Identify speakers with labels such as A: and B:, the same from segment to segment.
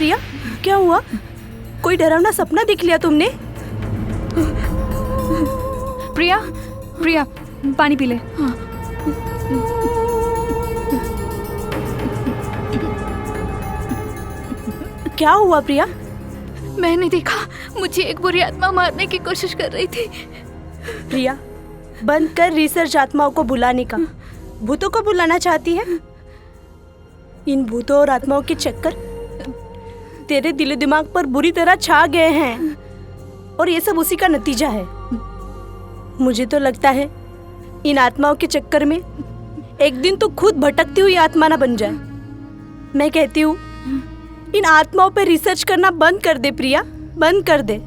A: प्रिया, क्या हुआ? कोई डरावना सपना देख लिया तुमने?
B: प्रिया, प्रिया पानी पी ले।
A: क्या हुआ प्रिया?
C: मैंने देखा, मुझे एक बुरी आत्मा मारने की कोशिश कर रही थी।
A: प्रिया, बंद कर रिसर्च आत्माओं को बुलाने का। भूतों को बुलाना चाहती है? इन भूतों और आत्माओं के चक्कर तेरे दिलो दिमाग पर बुरी तरह छा गए हैं और ये सब उसी का नतीजा है। मुझे तो लगता है इन आत्माओं के चक्कर में एक दिन तो खुद भटकती हुई आत्मा ना बन जाए। मैं कहती हूँ इन आत्माओं पे रिसर्च करना बंद कर दे प्रिया, बंद कर दे।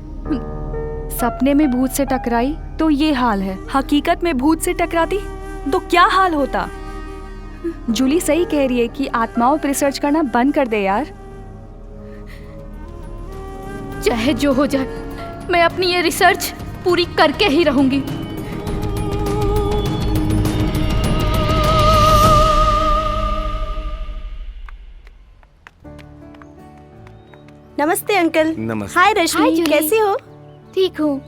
B: सपने में भूत से टकराई तो ये हाल है, हकीकत में भूत से टकराती तो क्या हाल होता। जूली सही कह रही है कि आत्माओं पर रिसर्च करना बंद कर दे यार।
C: चाहे जो हो जाए, मैं अपनी ये रिसर्च पूरी करके ही रहूंगी।
A: नमस्ते अंकल।
D: नमस्ते।
A: हाय रश्मि,
C: हाय जूली।
A: कैसी हो?
C: ठीक हूँ।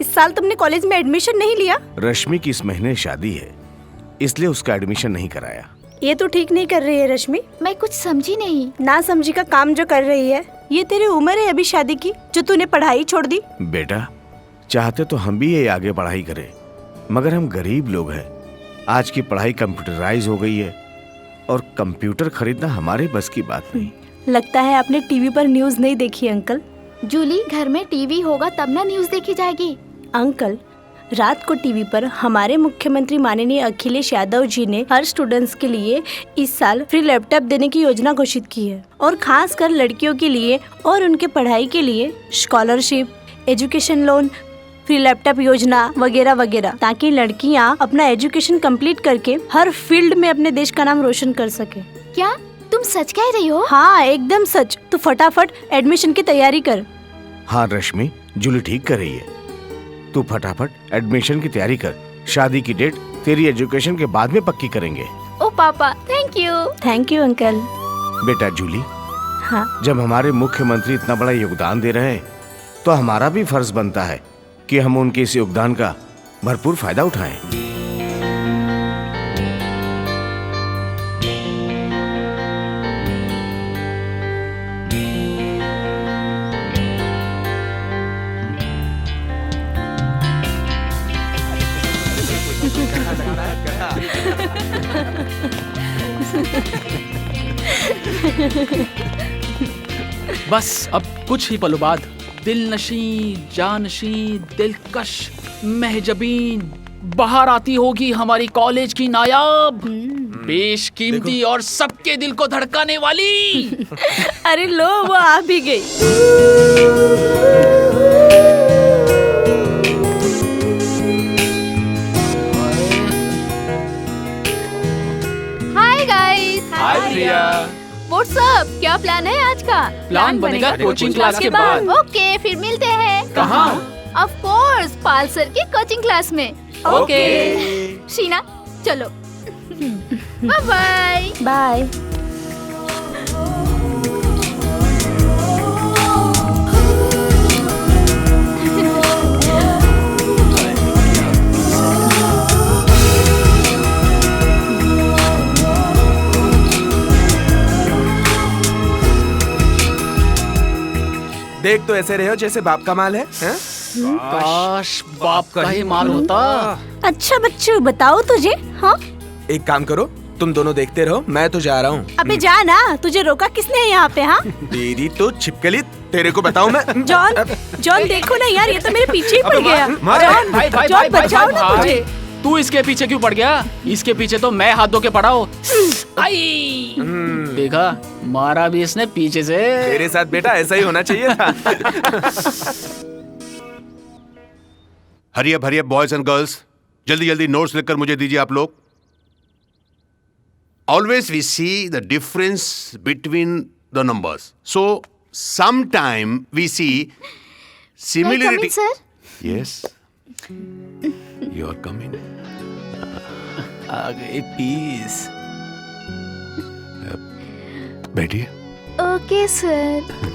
A: इस साल तुमने कॉलेज में एडमिशन नहीं लिया?
D: रश्मि की इस महीने शादी है, इसलिए उसका एडमिशन नहीं कराया।
A: ये तो ठीक नहीं कर रही है रश्मि।
C: मैं कुछ समझी नहीं।
A: ना समझी का काम जो कर रही है। ये तेरी उम्र है अभी शादी की, जो तूने पढ़ाई छोड़ दी।
D: बेटा, चाहते तो हम भी ये आगे पढ़ाई करें, मगर हम गरीब लोग हैं। आज की पढ़ाई कंप्यूटराइज हो गई है और कंप्यूटर खरीदना हमारे बस की बात नहीं।
A: लगता है आपने टीवी पर न्यूज़ नहीं देखी अंकल।
C: जूली, घर में टीवी होगा तब ना न्यूज़ देखी जाएगी।
A: अंकल, रात को टीवी पर हमारे मुख्यमंत्री माननीय अखिलेश यादव जी ने हर स्टूडेंट्स के लिए इस साल फ्री लैपटॉप देने की योजना घोषित की है, और खास कर लड़कियों के लिए और उनके पढ़ाई के लिए scholarship, education loan, free laptop योजना वगैरह वगैरह, ताकि लड़कियां अपना एजुकेशन कंप्लीट करके हर फील्ड में अपने देश का नाम रोशन कर सके।
C: क्या तुम सच कह रही हो?
A: हाँ, एकदम सच। तो फटाफट एडमिशन की तैयारी कर।
D: हाँ रश्मि, जूली ठीक कर रही है। तू फटाफट एडमिशन की तैयारी कर। शादी की डेट तेरी एजुकेशन के बाद में पक्की करेंगे।
C: ओ पापा, thank you.
A: Thank you uncle.
D: बेटा जूली,
A: हाँ,
D: जब हमारे मुख्यमंत्री इतना बड़ा योगदान दे रहे हैं तो हमारा भी फर्ज बनता है कि हम उनके इस योगदान का भरपूर फायदा उठाएं।
E: बस अब कुछ ही पलों बाद दिलनशी, जानशी, दिलकश, महजबीन बाहर आती होगी हमारी कॉलेज की नायाब, बेशकीमती और सबके दिल को धड़काने वाली।
A: अरे लो, वो आ भी गई।
C: Hi guys.
E: Hi Priya.
C: What's up? क्या प्लान है आज का?
E: प्लान बनेगा कोचिंग क्लास के बाद।
C: ओके, फिर मिलते हैं।
E: कहाँ?
C: ऑफ कोर्स, पाल सर की कोचिंग क्लास में।
E: ओके।
C: शीना, चलो। Bye bye.
A: बाय।
F: देख तो ऐसे रहे हो जैसे बाप का माल है, हैं?
E: काश बाप का ही माल होता।
A: अच्छा बच्चू, बताओ तुझे। हाँ,
F: एक काम करो, तुम दोनों देखते रहो, मैं तो जा रहा हूँ।
A: अबे जा ना, तुझे रोका किसने है यहाँ पे? हाँ
F: तेरी तो छिपकली, तेरे को बताऊँ मैं।
A: जॉन, जॉन देखो ना यार, ये तो मेरे पीछे ही पड़
F: अबे
A: गया।
F: मार,
A: जॉन,
E: भाई भाई
A: जॉन
E: भाई भाई
A: बचाओ ना
E: भाई,
A: मुझे।
E: तू इसके पीछे क्यों पड़ गया? इसके पीछे तो मैं हाथ धो के पड़ा हूँ। आई, देखा, मारा भी इसने पीछे से।
F: तेरे साथ बेटा ऐसा ही होना चाहिए था।
G: Hurry up boys and girls, जल्दी जल्दी नोट्स लिखकर मुझे दीजिए आप लोग। Always we see the difference between the numbers, so sometime we see similarity.
C: Sir,
G: yes, you are coming.
E: आ गई पीस।
G: बैठिए।
C: Okay sir.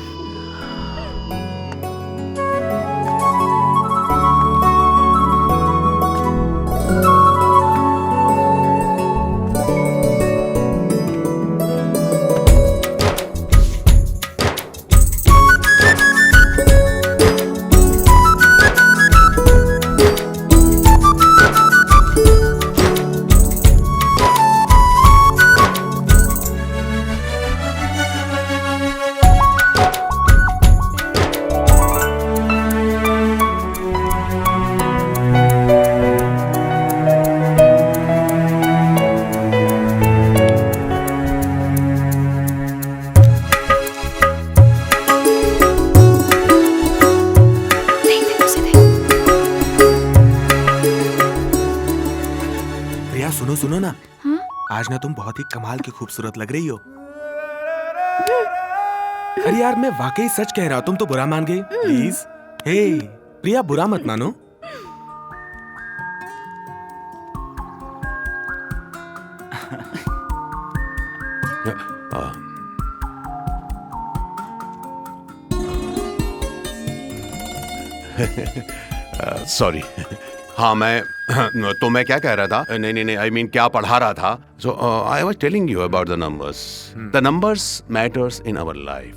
F: प्रिया सुनो सुनो ना। आज ना तुम बहुत ही कमाल की खूबसूरत लग रही हो। अरे यार मैं वाकई सच कह रहा हूँ, तुम तो बुरा मान गई। प्लीज हे प्रिया, बुरा मत मानो।
G: सॉरी। हाँ मैं तो मैं क्या कह रहा था, नहीं नहीं नहीं, आई मीन क्या पढ़ा रहा था। So I was telling you about the numbers. The numbers matters in our life.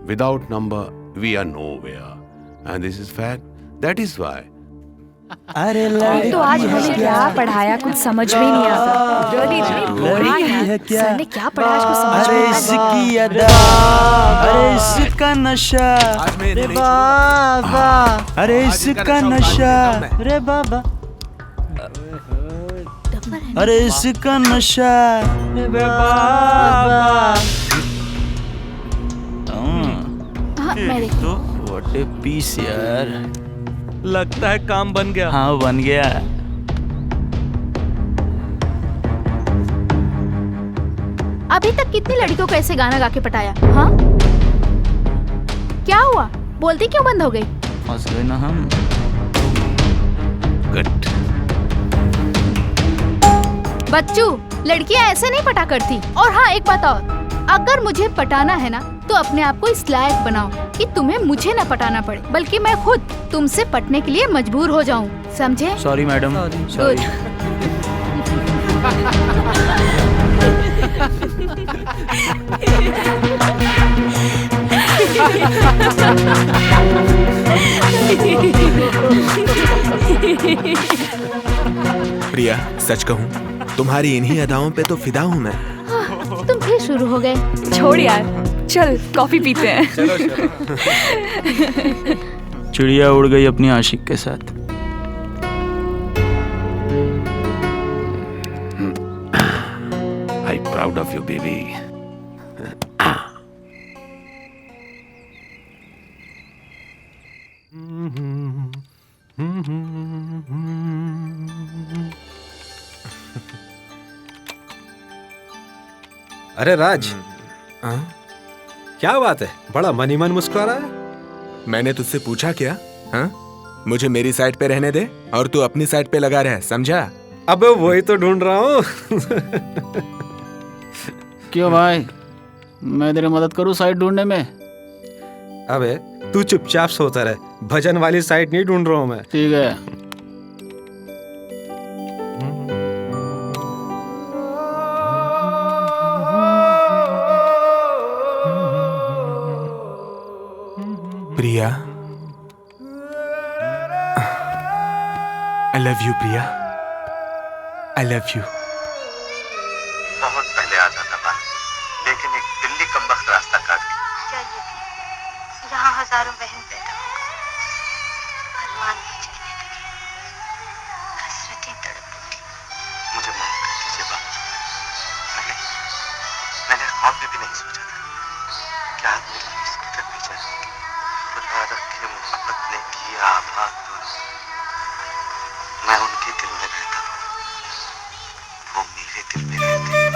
G: Without number we are nowhere and this is fact. That is why.
F: अरे
B: तो आज हमें क्या पढ़ाया कुछ समझ में नहीं आता। Really, इतनी boring है। सर ने क्या पढ़ाया आज कुछ समझ में नहीं आता।
H: इसकी अदा, अरे इसका नशा, रे बाबा, अरे इसका नशा, रे बाबा, अरे इसका नशा, रे बाबा।
C: हाँ, मैं देखती
H: तो व्हाट ए पीस यार।
F: लगता है काम बन गया।
H: हाँ बन गया।
C: अभी तक कितनी लड़कियों को ऐसे गाना गा के पटाया? हाँ, क्या हुआ? बोलती क्यों बंद हो गई?
H: फंस गए ना हम। गुड।
C: बच्चू, लड़कियां ऐसे नहीं पटा करती। और हाँ, एक बात और, अगर मुझे पटाना है ना तो अपने आप को इस लायक बनाओ कि तुम्हें मुझे न पटाना पड़े, बल्कि मैं खुद तुमसे पटने के लिए मजबूर हो जाऊं। समझे?
H: Sorry madam, sorry.
F: प्रिया सच कहूँ, तुम्हारी इन्हीं अदाओं पे तो फिदा हूँ मैं।
C: तुम फिर शुरू हो गए।
B: छोड़ यार, चल कॉफी पीते हैं।
H: चिड़िया उड़ गई अपनी आशिक के साथ।
G: आई प्राउड ऑफ यू बेबी।
I: अरे राज, क्या बात है, बड़ा मन ही मन मुस्कुरा रहा है।
F: मैंने तुझसे पूछा क्या? हाँ, मुझे मेरी साइड पे रहने दे और तू अपनी साइड पे लगा रहे, समझा?
I: अबे वही तो ढूंढ रहा हूँ।
E: क्यों भाई, मैं तेरी मदद करूँ साइड ढूंढने में?
I: अबे तू चुपचाप सोता रहे, भजन वाली साइड नहीं ढूंढ रहा हूँ मैं।
E: ठीक है।
F: Priya, I love you Priya, I love you.
J: बहुत पहले आ जाता था, लेकिन एक दिल्ली कमबख्त रास्ता काट गई।
K: चाहिए थी, यहाँ हजारों बहन पैदा हो गए, अरमान भी जीने लगे, हसरतें तड़प उठी।
J: मुझे माफ कर दीजिए बाबा, मैंने ख्वाब में भी नहीं सोचा था कि आप मेरे लिए स्कूटर भेजा। खुदा रखे मोहब्बत ने किया आबाद दोनों, मैं उनके दिल में रहता हूँ, वो मेरे दिल में रहते हैं।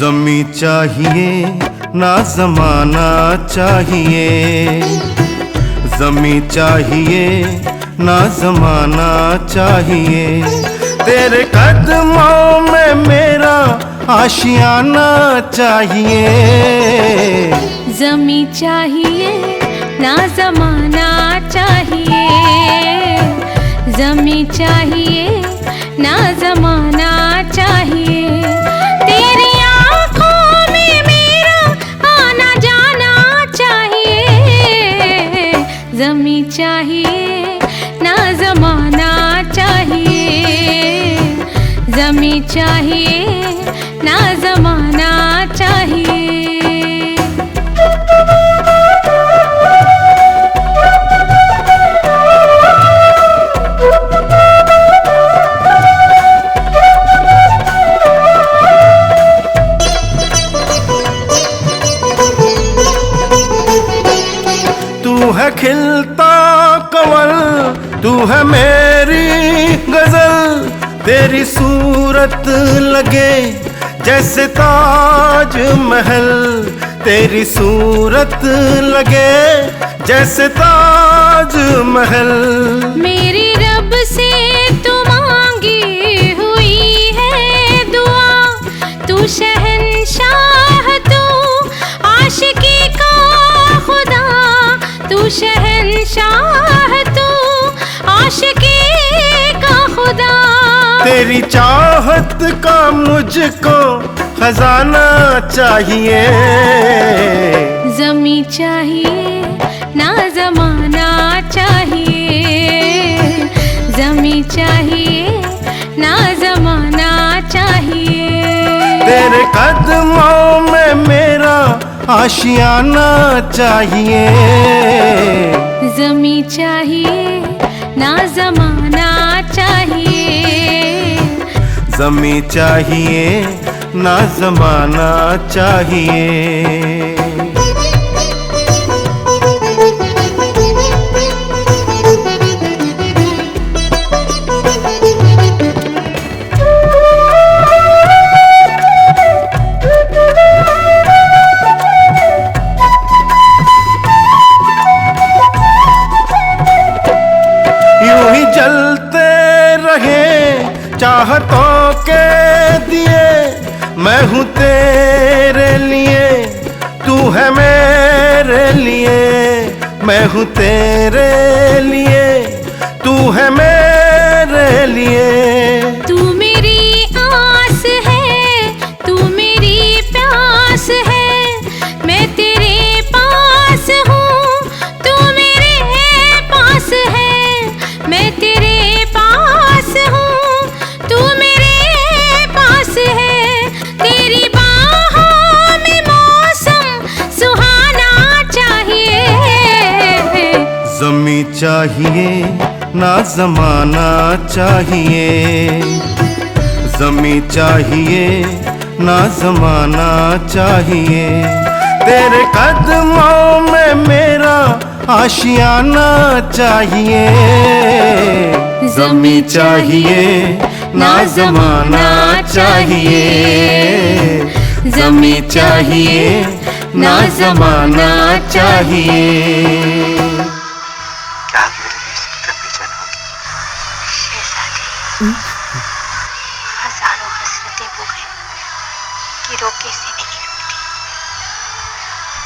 J: जमी चाहिए ना जमाना चाहिए, जमी चाहिए ना जमाना चाहिए, तेरे कदमों में मेरा आशियाना चाहिए।
K: जमी चाहिए ना जमाना चाहिए, जमी चाहिए ना जमाना चाहिए, तेरी आँखों में मेरा आना जाना चाहिए। जमी चाहिए ना जमाना चाहिए, जमी चाहिए ना जमाना चाहिए।
J: तू है खिलता कमल, तू है मेरी गजल, तेरी सूरत लगे जैसे ताज महल, तेरी सूरत लगे जैसे ताज महल।
K: मेरी रब से तू मांगी हुई है दुआ, तू शहंशाह तू आशिकी का खुदा, तू शहंशाह तू आशिकी का खुदा।
J: तेरी चाहत का मुझको खजाना चाहिए।
K: जमी चाहिए ना जमाना चाहिए, जमी चाहिए ना जमाना चाहिए,
J: तेरे कदमों में मेरा आशियाना चाहिए।
K: जमी चाहिए ना जमाना चाहिए,
J: जमी चाहिए ना जमाना चाहिए। यूं ही जलते रहे चाहतों के दिए, मैं हूँ तेरे लिए, तू है मेरे लिए, मैं हूँ तेरे लिए, तू है मेरे लिए।
K: तू मेरी आस है, तू मेरी प्यास है, मैं तेरे पास हूँ, तू मेरे पास है, मैं तेरे पास हूँ, तू मेरे पास है, तेरी बाहों में मौसम सुहाना चाहिए।
J: जमी चाहिए ना जमाना चाहिए, जमी चाहिए ना जमाना चाहिए, तेरे कदमों में मेरा आशियाना चाहिए। जमी चाहिए ना जमाना चाहिए, जमी चाहिए ना जमाना चाहिए।
L: क्या आप मेरे लिए इसकी तरफ बेचैन होगी?
K: शेहज़ादी, हजारों हसरतें वो हैं कि रोके से नहीं रुकती,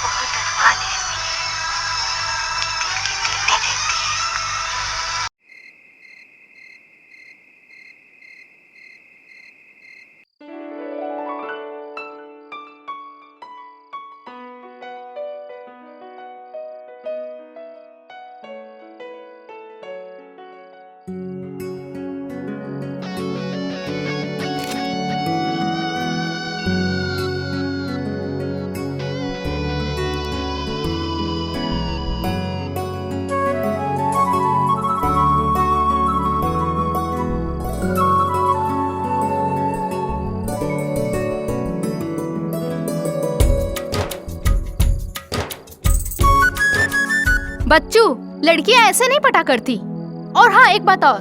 K: बहुत अरमान ऐसी है कि दिल के दिल में रहती है।
C: बच्चू, लड़कियां ऐसे नहीं पटा करती। और हाँ, एक बात और,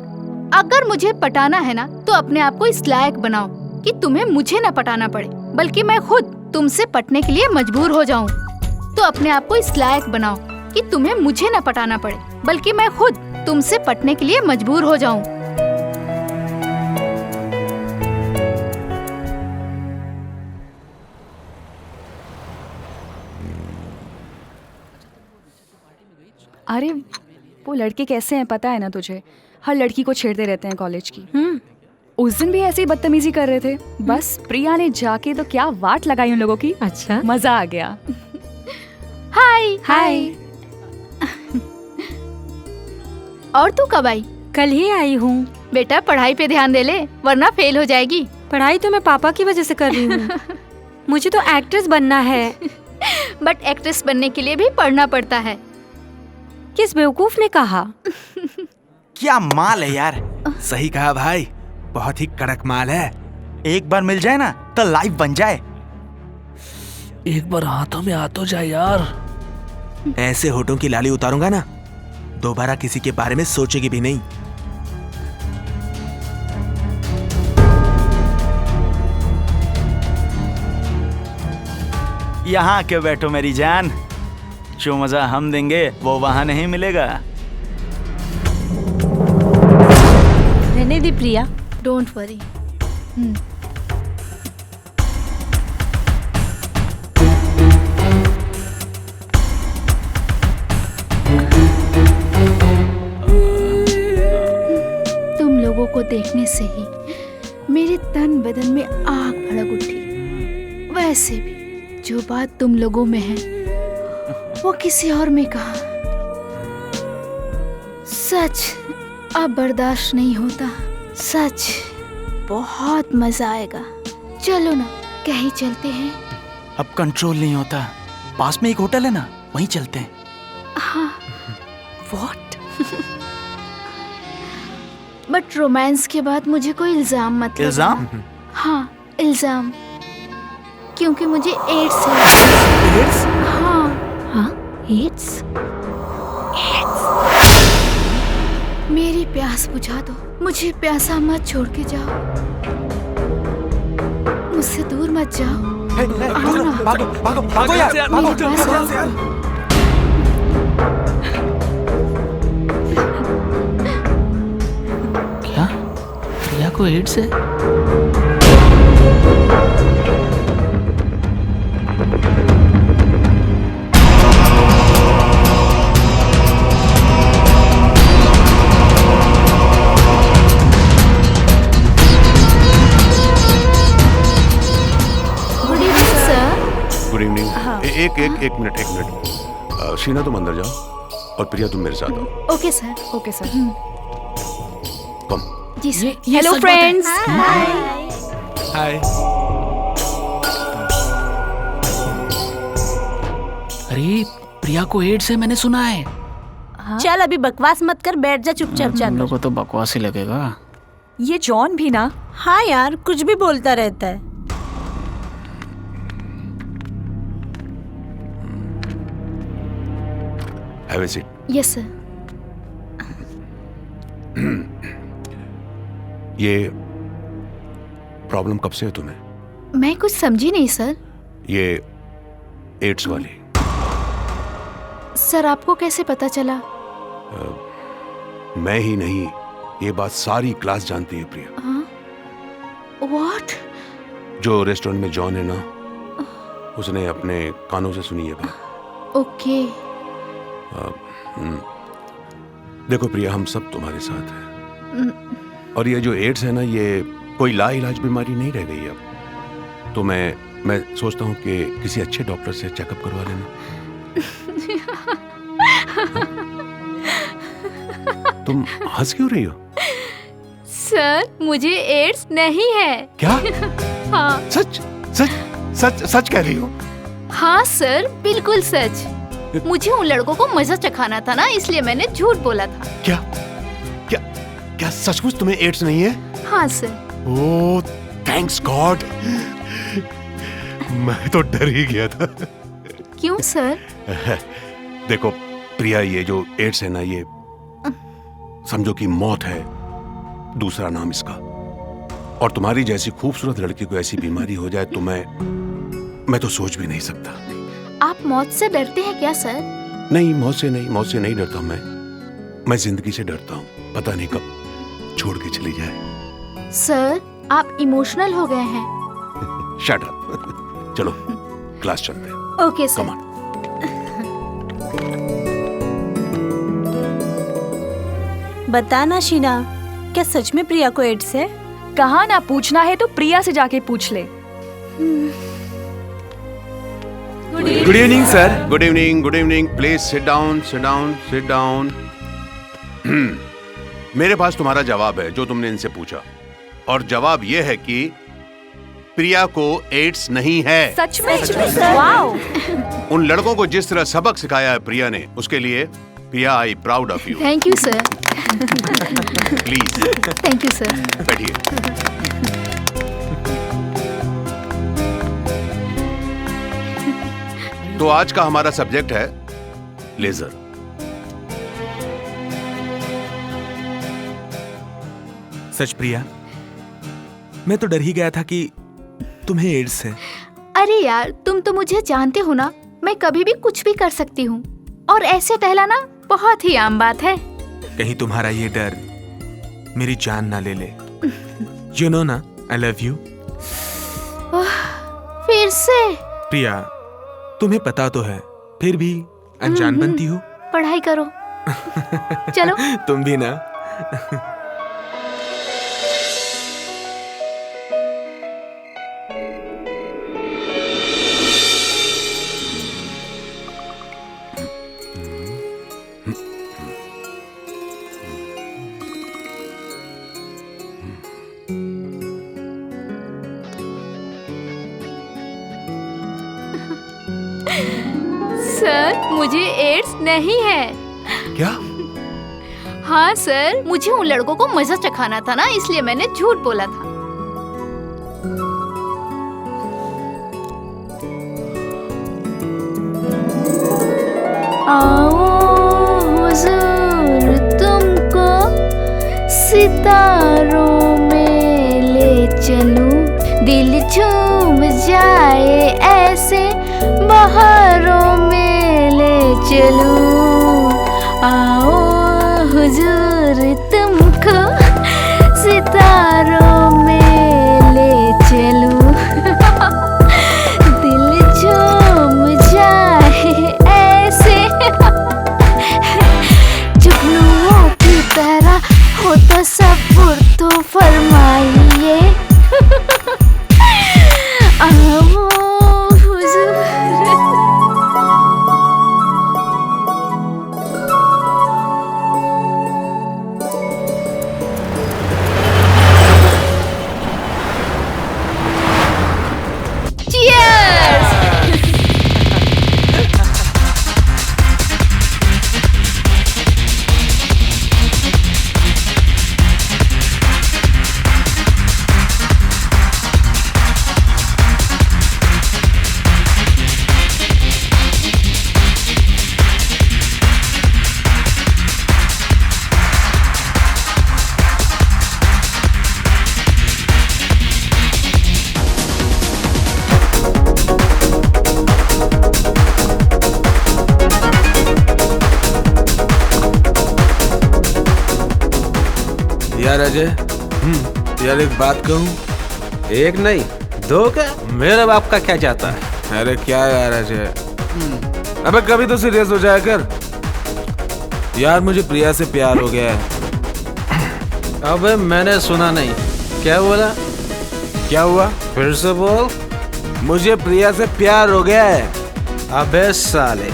C: अगर मुझे पटाना है ना तो अपने आप को इस लायक बनाओ कि तुम्हें मुझे ना पटाना पड़े, बल्कि मैं खुद तुमसे पटने के लिए मजबूर हो जाऊं। तो अपने आप को इस लायक बनाओ कि तुम्हें मुझे न पटाना पड़े, बल्कि मैं खुद तुमसे पटने के लिए मजबूर हो जाऊं।
B: अरे वो लड़के कैसे हैं पता है ना तुझे, हर लड़की को छेड़ते रहते हैं कॉलेज की। उस दिन भी ऐसे ही बदतमीजी कर रहे थे। बस प्रिया ने जाके तो क्या वाट लगाई उन लोगों की।
M: अच्छा,
B: मजा आ गया।
C: हाय हाय। और तू कब आई?
M: कल ही आई हूँ।
C: बेटा पढ़ाई पे ध्यान दे ले, वरना फेल हो जाएगी।
M: पढ़ाई तो मैं पापा की वजह से कर रही हूँ। मुझे तो एक्ट्रेस बनना है।
C: बट एक्ट्रेस बनने के लिए भी पढ़ना पड़ता है।
M: किस बेवकूफ ने कहा?
F: क्या माल है यार। सही कहा भाई, बहुत ही कड़क माल है।
N: एक बार मिल जाए ना तो लाइफ बन जाए।
E: एक बार हाथों में आ तो जाए यार।
F: ऐसे होठों की लाली उतारूंगा ना, दोबारा किसी के बारे में सोचेगी भी नहीं।
N: यहाँ के बैठो मेरी जान, जो मजा हम देंगे वो वहाँ नहीं मिलेगा।
A: रहने दी प्रिया,
C: डोंट वरी। तुम लोगों को देखने से ही मेरे तन बदन में आग भड़क उठी। वैसे भी जो बात तुम लोगों में है वो किसी और में कहा। सच अब बर्दाश्त नहीं होता। सच बहुत मजा आएगा। चलो ना कहीं चलते हैं।
N: अब कंट्रोल नहीं होता। पास में एक होटल है ना, वहीं चलते हैं।
C: हाँ।
N: व्हाट?
C: बट रोमांस के बाद मुझे कोई इल्जाम मत लगाना।
N: इल्जाम?
C: हाँ इल्जाम, क्योंकि मुझे एड्स है।
N: एड्स?
C: हाँ।
M: हाँ एड्स?
C: मेरी प्यास बुझा दो, मुझे प्यासा मत छोड़ के जाओ। मुझसे दूर मत जाओ। आओ ना।
F: भागो भागो भागो यार, भागो।
C: मेरे पास आओ।
E: क्या प्रिया को एड्स है?
G: Good evening. एक मिनट। शीना तुम अंदर जाओ और प्रिया तुम मेरे साथ आओ।
C: Okay sir.
B: Okay sir.
G: Come.
C: जी सर।
B: Hello friends.
F: हाय।
E: अरे प्रिया को एड्स है, मैंने सुना है।
A: चल अभी बकवास मत कर, बैठ जा चुपचाप
E: हम
A: जाकर।
E: लोग को तो बकवास ही लगेगा।
B: ये जॉन भी ना।
A: हाँ यार, कुछ भी बोलता रहता है।
G: Have a seat.
C: Yes sir.
G: ये प्रॉब्लम कब से है तुम्हें?
C: मैं कुछ समझी नहीं सर।
G: ये एड्स वाली?
C: सर आपको कैसे पता चला?
G: मैं ही नहीं, ये बात सारी क्लास जानती है प्रिया।
C: व्हाट?
G: जो रेस्टोरेंट में जॉन है ना, उसने अपने कानों से सुनी है बात।
C: ओके।
G: देखो प्रिया, हम सब तुम्हारे साथ हैं। और ये जो एड्स है ना, ये कोई लाइलाज बीमारी नहीं रह गई अब। तो मैं सोचता हूँ कि किसी अच्छे डॉक्टर से चेकअप करवा लेना। तुम हंस क्यों रही हो?
C: सर मुझे एड्स नहीं है।
G: क्या?
C: हाँ।
G: सच सच सच सच कह रही हो?
C: हाँ सर, बिल्कुल सच। मुझे उन लड़कों को मजा चखाना था ना, इसलिए मैंने झूठ बोला था।
G: क्या क्या क्या सचमुच तुम्हें एड्स नहीं है?
C: हाँ सर।
G: ओह थैंक्स गॉड, मैं तो डर ही गया था।
C: क्यों सर?
G: देखो प्रिया, ये जो एड्स है ना, ये समझो कि मौत है दूसरा नाम इसका। और तुम्हारी जैसी खूबसूरत लड़की को ऐसी बीमारी हो जाए तो मैं तो सोच भी नहीं सकता।
C: आप मौत से डरते हैं क्या सर?
G: नहीं, मौत से नहीं डरता मैं जिंदगी से डरता हूँ। पता नहीं कब छोड़ के चली जाए।
C: सर, आप इमोशनल हो गए हैं।
G: Shut up. चलो क्लास चलते हैं।
C: Okay sir.
G: Come on.
A: बताना शीना, क्या सच में प्रिया को एड्स है?
B: कहा ना, पूछना है तो प्रिया से जाके पूछ ले।
F: Good evening sir.
G: Good evening. Please sit down. मेरे पास तुम्हारा जवाब है जो तुमने इनसे पूछा, और जवाब यह है कि प्रिया को एड्स नहीं है।
B: सच में सर? वाओ।
G: उन लड़कों को जिस तरह सबक सिखाया है प्रिया ने, उसके लिए Priya, I proud of you.
C: Thank you sir.
G: Please.
C: Thank you sir.
G: बैठिए। तो आज का हमारा सब्जेक्ट है लेजर।
F: सच प्रिया, मैं तो डर ही गया था कि तुम्हें एड्स है।
C: अरे यार, तुम तो मुझे जानते हो ना, मैं कभी भी कुछ भी कर सकती हूँ, और ऐसे टहलाना बहुत ही आम बात है।
F: कहीं तुम्हारा ये डर मेरी जान ना ले ले। यू नो ना, आई लव यू।
C: फिर से?
F: प्रिया, तुम्हें पता तो है, फिर भी अनजान बनती हो।
C: पढ़ाई करो। चलो।
F: तुम भी ना।
C: सर, मुझे एड्स नहीं है।
G: क्या?
C: हाँ सर, मुझे उन लड़कों को मजा चखाना था ना, इसलिए मैंने झूठ बोला था। आओ हुजूर, तुमको सितारों में ले चलूं, दिल झूम जाए ऐसे बहारों में ले चलूं। आओ हुजूर, तुमको सितारों में ले चलूं, दिल झूम जाए ऐसे जुगनुओं की तरह हो तो सब्र तो फरमाइए। आओ हुजूर।
F: यार अजय, यार एक बात कहूँ?
I: एक नहीं दो क्या? मेरे बाप का क्या चाहता है?
F: अरे क्या यार अजय, अबे कभी तो सीरियस हो जाया कर। यार मुझे प्रिया से प्यार हो गया है।
I: अबे मैंने सुना नहीं, क्या बोला?
F: क्या हुआ?
I: फिर से बोल।
F: मुझे प्रिया से प्यार हो गया है।
I: अबे साले,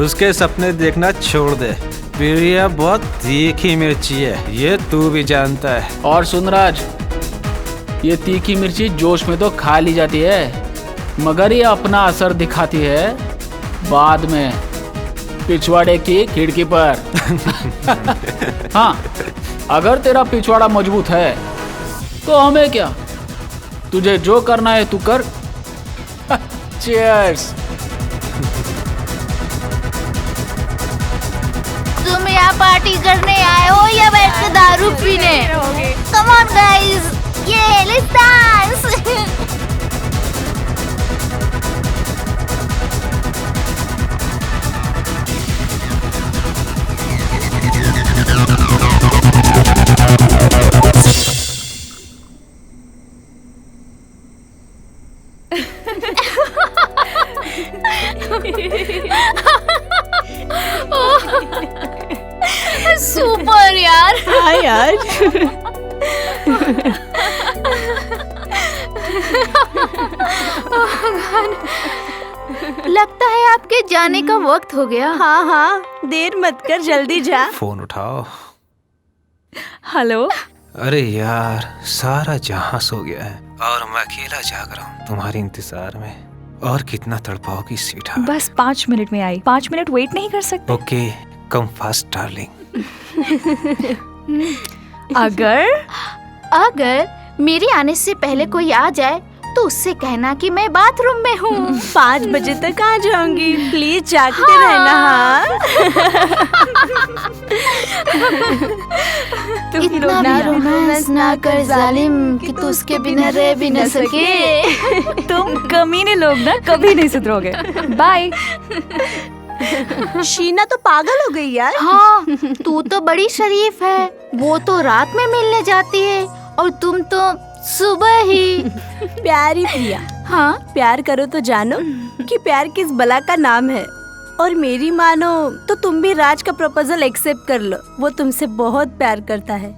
I: उसके सपने देखना छोड़ दे। प्रिया बहुत तीखी मिर्ची है, ये तू भी जानता है।
E: और सुनराज, ये तीखी मिर्ची जोश में तो खा ली जाती है, मगर ये अपना असर दिखाती है बाद में, पिछवाड़े की खिड़की पर। हाँ, अगर तेरा पिछवाड़ा मजबूत है तो हमें क्या, तुझे जो करना है तू कर। चीयर्स।
C: तुम यहाँ पार्टी करने आए हो या बैठ के दारू पीने? कम ऑन गाइस, ये लेट्स सुपर यार।
A: हाँ यार।
C: लगता है आपके जाने का वक्त हो गया।
A: हाँ हाँ, देर मत कर, जल्दी जा।
I: फोन उठाओ।
B: हेलो।
I: अरे यार, सारा जहां सो गया है और मैं अकेला जाग रहा हूँ तुम्हारे इंतजार में। और कितना तड़पाओगी सीधा।
B: बस 5 मिनट में आई। 5 मिनट वेट नहीं कर सकते?
I: Okay, come fast darling.
C: अगर मेरे आने से पहले कोई आ जाए तो उससे कहना कि मैं बाथरूम में हूँ।
A: 5 बजे तक आ जाऊंगी, प्लीज जागते रहना। हाँ।
C: इतना भी रोमांस ना कर जालिम कि तू उसके बिना रह भी न सके।
B: तुम कमीने लोग ना कभी नहीं सुधरोगे। बाय।
A: शीना तो पागल हो गई यार।
C: हाँ, तू तो बड़ी शरीफ है। वो तो रात में मिलने जाती है और तुम तो सुबह ही।
A: प्यारी प्रिया,
C: हाँ,
A: प्यार करो तो जानो कि प्यार किस बला का नाम है। और मेरी मानो तो तुम भी राज का प्रपोजल एक्सेप्ट कर लो। वो तुमसे बहुत प्यार करता है।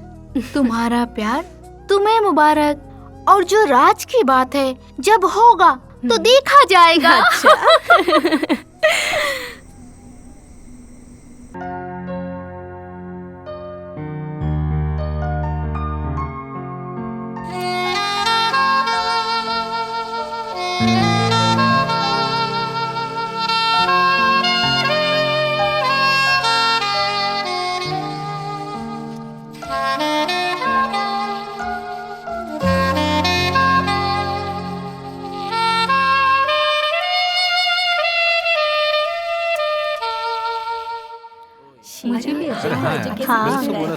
C: तुम्हारा प्यार तुम्हें मुबारक। और जो राज की बात है, जब होगा तो देखा जाएगा।
A: अच्छा।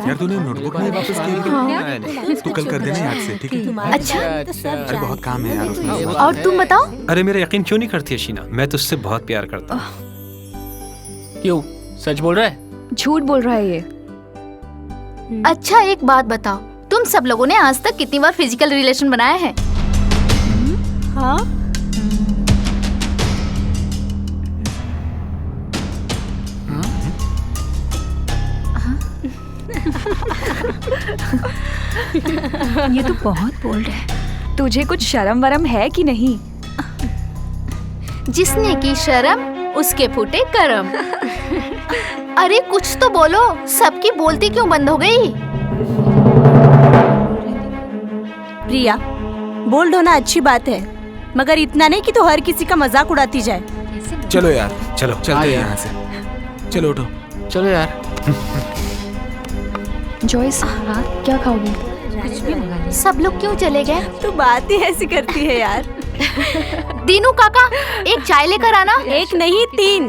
F: यार तूने नोटबुक नहीं वापस की? तू कल कर देना याद से, ठीक है?
C: अच्छा,
F: अरे बहुत काम है यार उसमें।
C: और तुम बताओ।
I: अरे मेरा यकीन क्यों नहीं करती है शीना? मैं तुझसे बहुत प्यार करता हूँ।
E: क्यों, सच बोल रहा है?
B: झूठ बोल रहा है ये।
C: अच्छा एक बात बताओ, तुम सब लोगों ने आज तक कितनी बार फिजिकल रिलेशन बनाया है?
A: हाँ?
B: ये तो बहुत बोल्ड है। तुझे कुछ शर्म वरम है कि नहीं?
C: जिसने की शर्म उसके फूटे करम। अरे कुछ तो बोलो, सबकी बोलती क्यों बंद हो गई?
A: प्रिया, बोल्ड होना अच्छी बात है, मगर इतना नहीं कि तू हर किसी का मजाक उड़ाती जाए।
F: चलो यार, चलो चलते हैं यहाँ से। चलो उठो।
E: चलो यार।
B: जॉयस, क्या खाओगी?
C: सब लोग क्यों चले गए?
A: तू बात ही ऐसी करती है यार।
C: दीनू काका, एक चाय लेकर आना।
A: 1 नहीं 3।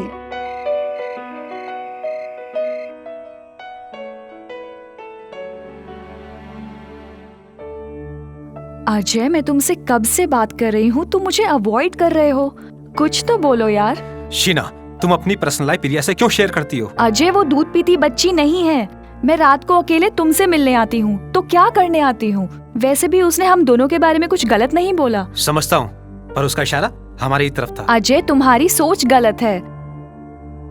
B: अजय, मैं तुमसे कब से बात कर रही हूँ, तुम मुझे अवॉइड कर रहे हो। कुछ तो बोलो यार।
I: शीना, तुम अपनी पर्सनल लाइफ प्रिया से क्यों शेयर करती हो?
B: अजय, वो दूध पीती बच्ची नहीं है। मैं रात को अकेले तुमसे मिलने आती हूँ तो क्या करने आती हूँ? वैसे भी उसने हम दोनों के बारे में कुछ गलत नहीं बोला।
I: समझता हूँ, पर उसका इशारा हमारी तरफ था।
B: अजय, तुम्हारी सोच गलत है।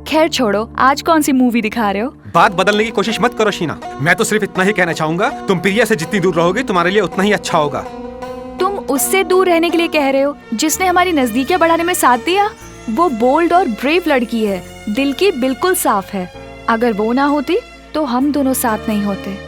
B: खैर छोड़ो, आज कौन सी मूवी दिखा रहे हो?
I: बात बदलने की कोशिश मत करो शीना। मैं तो सिर्फ इतना ही कहना चाहूंगा, तुम प्रिया से जितनी दूर रहोगे तुम्हारे लिए उतना ही अच्छा होगा।
B: तुम उससे दूर रहने के लिए कह रहे हो जिसने हमारी नजदीकियां बढ़ाने में साथ दिया? वो बोल्ड और ब्रेव लड़की है, दिल की बिल्कुल साफ है। अगर वो ना होती तो हम दोनों साथ नहीं होते।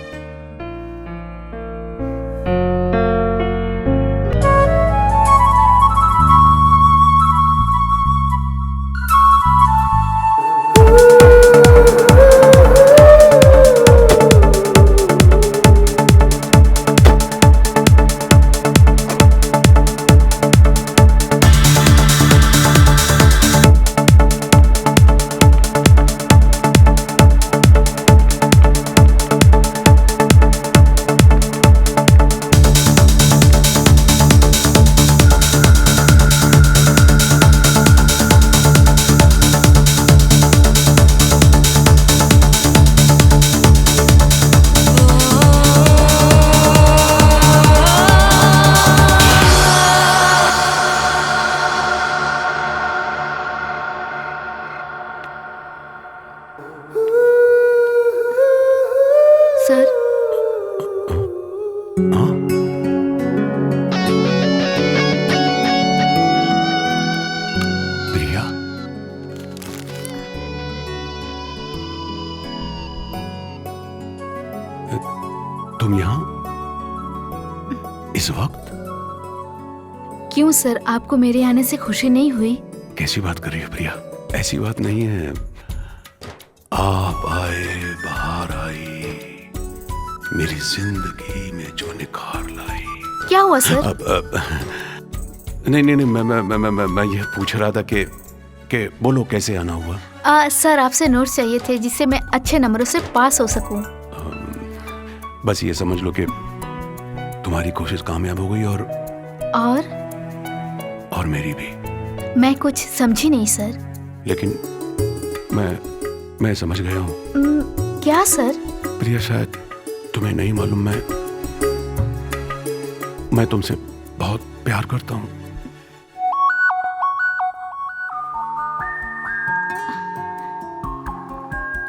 G: इस वक्त?
C: क्यों सर, आपको मेरे आने से खुशी नहीं हुई?
G: कैसी बात कर रही है प्रिया? ऐसी बात नहीं है। आप आए, बाहर आई, मेरी जिंदगी में जो निखार लाई।
C: क्या हुआ सर?
G: नहीं, मैं ये पूछ रहा था कि बोलो कैसे आना हुआ?
C: सर आपसे नोट्स चाहिए थे जिससे मैं अच्छे नंबरों से पास हो सकूं।
G: बस ये समझ लो कि तुम्हारी कोशिश कामयाब हो गई और मेरी भी।
C: मैं कुछ समझी नहीं सर।
G: लेकिन मैं समझ गया हूँ।
C: क्या सर?
G: प्रिया, शायद तुम्हें नहीं मालूम, मैं तुमसे बहुत प्यार करता हूँ।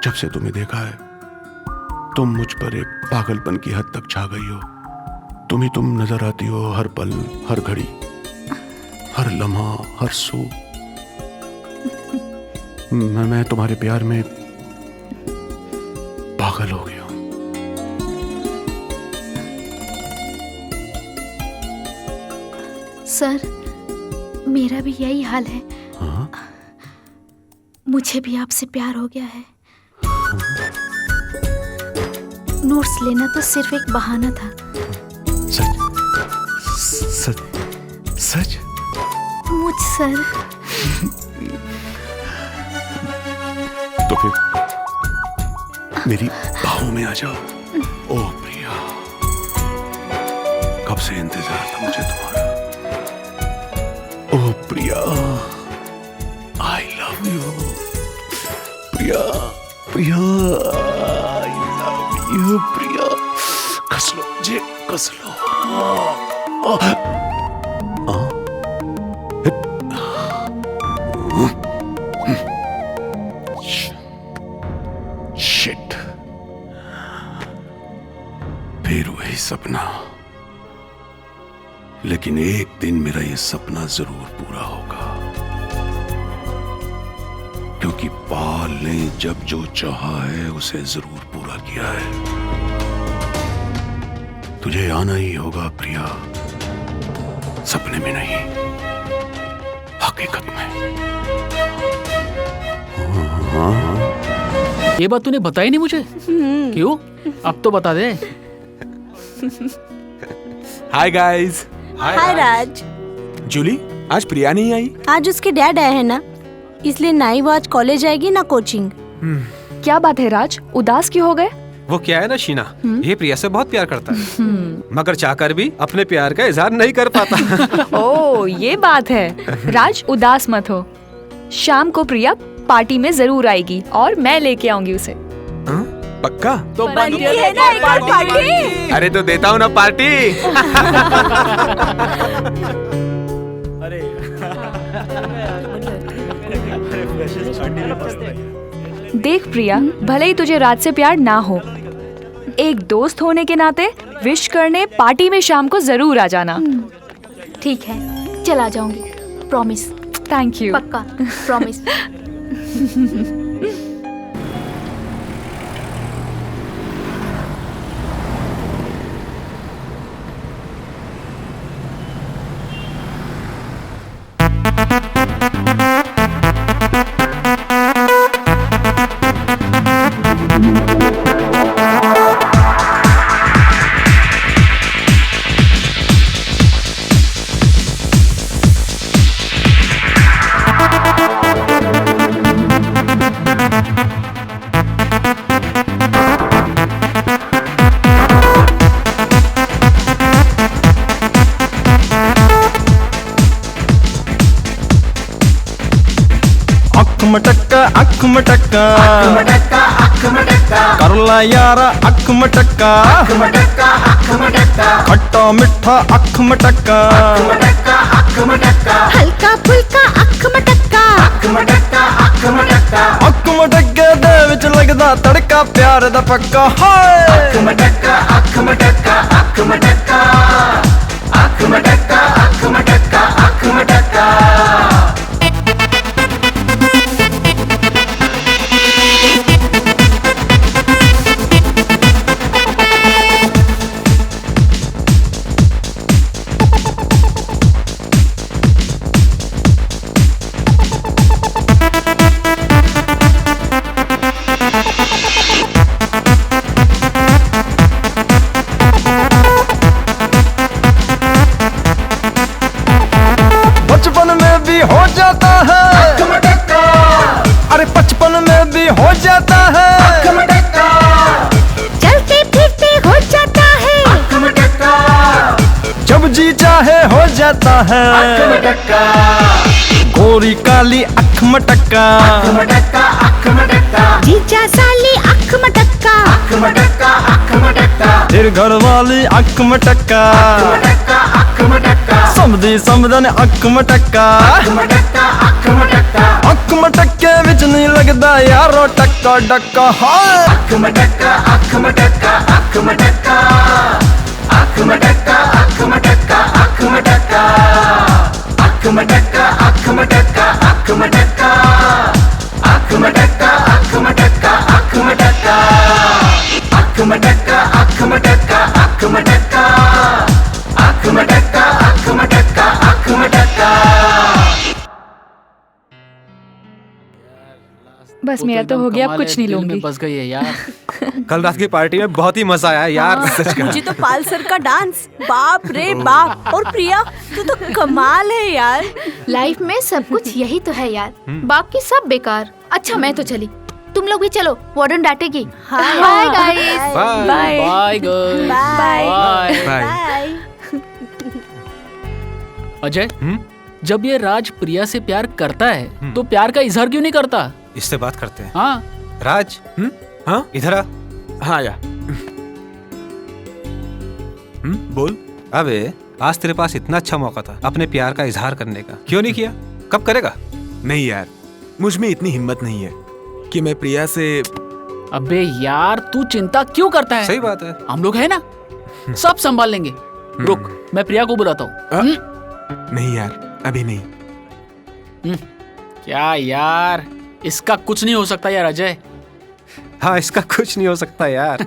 G: जब से तुम्हें देखा है, तुम मुझ पर एक पागलपन की हद तक छा गई हो। तुम नजर आती हो हर पल, हर घड़ी, हर लम्हा, हर सू। मैं तुम्हारे प्यार में पागल हो गया हूं।
C: सर, मेरा भी यही हाल है।
G: हाँ?
C: मुझे भी आपसे प्यार हो गया है। नोट्स लेना तो सिर्फ एक बहाना था।
G: सच?
C: मुझ सर।
G: तो फिर मेरी बाहों में आ जाओ। ओ प्रिया, कब से इंतजार था मुझे तुम्हारा। ओ Priya, I love you. Priya, I love you. Priya, कस लो मुझे, कस लो। शिट, फिर वही सपना। लेकिन एक दिन मेरा ये सपना जरूर पूरा होगा, क्योंकि पाल ने जब जो चाहा है उसे जरूर पूरा किया है। तुझे आना ही होगा प्रिया, सपने में नहीं, हकीकत में।
E: ये बात तूने बताई नहीं मुझे। क्यों? अब तो बता दे।
F: हाय गाइस।
A: हाय राज।
F: जूली, आज प्रिया नहीं आई?
A: आज उसके डैड आए हैं ना, इसलिए ना ही वो आज कॉलेज आएगी ना कोचिंग।
B: क्या बात है राज, उदास क्यों हो गए?
I: वो क्या है ना शीना, ये प्रिया से बहुत प्यार करता है, मगर चाहकर भी अपने प्यार का इजहार नहीं कर पाता।
B: ओह, ये बात है। राज, उदास मत हो। शाम को प्रिया पार्टी में जरूर आएगी और मैं लेके आऊंगी उसे।
F: पक्का?
E: तो
A: है ना एक और पार्टी।
F: अरे तो देता हूँ ना पार्टी।
B: देख प्रिया, भले ही तुझे राज से प्यार ना हो, एक दोस्त होने के नाते विश करने पार्टी में शाम को जरूर आ जाना।
C: ठीक है, चला जाऊंगी, प्रॉमिस।
B: Thank you.
C: पक्का, प्रॉमिस।
O: अख मटक्का कर ला यारा अख मटक्का खट्टा मिठा अख मटक्का
K: हल्का फुल्का अख मटक्का
O: अख मटक्के दे विच लगदा तड़का प्यार दा पक्का। हाय अख मटक्का अख मटक्का अख मटक्का अख मटक्का अख मटक्का अख मटक्का। हो जाता है, अरे 55 में भी हो जाता है,
K: चलते फिरते हो जाता है,
O: जब जी चाहे हो जाता है, गोरी काली अख मटक्का,
K: जीजा साली अख मटक्का,
O: फिर घर वाली अख मटक्का, समझी समझन अख मटक्का, अख मटक्के विच नहीं लगदा यारो टक्का डक्का। हाय अख मटक्का अख मटक्का अख मटक्का अख मटक्का अख मटक्का अख मटक्का अख मटक्का अख मटक्का अख मटक्का अख मटक्का अख मटक्का अख मटक्का अख मटक्का अख मटक्का अख मटक्का अख मटक्का अख मटक्का अख मटक्का।
B: बस मेरा तो हो गया, कुछ नहीं लूंगी।
E: बस गई है यार।
I: कल रात की पार्टी में बहुत ही मजा आया यार, सच कहा।
A: मुझे तो पाल सर का डांस बाप रे बाप। और प्रिया तू तो कमाल है यार।
C: लाइफ में सब कुछ यही तो है यार, बाकी सब बेकार। अच्छा मैं तो चली, तुम लोग भी चलो, वार्डन डांटेगी। Bye guys.
B: Bye
E: bye girl.
A: Bye
E: bye. Ajay, जब ये राज प्रिया से प्यार करता है तो प्यार का इजहार क्यों नहीं करता?
I: इससे बात करते हैं।
E: हाँ
I: राज, हाँ इधर आ।
F: हाँ या बोल।
I: अबे आज तेरे पास इतना अच्छा मौका था अपने प्यार का इजहार करने का, क्यों नहीं किया? कब करेगा?
F: नहीं यार, मुझ में इतनी हिम्मत नहीं है कि मैं प्रिया से।
E: अबे यार तू चिंता क्यों करता है?
I: सही बात है,
E: हम लोग है ना, सब संभाल लेंगे। रुक, मैं प्रिया को बुलाता हूँ।
F: नहीं यार, अभी नहीं।
E: क्या यार, इसका कुछ नहीं हो सकता यार अजय।
I: हाँ इसका कुछ नहीं हो सकता यार।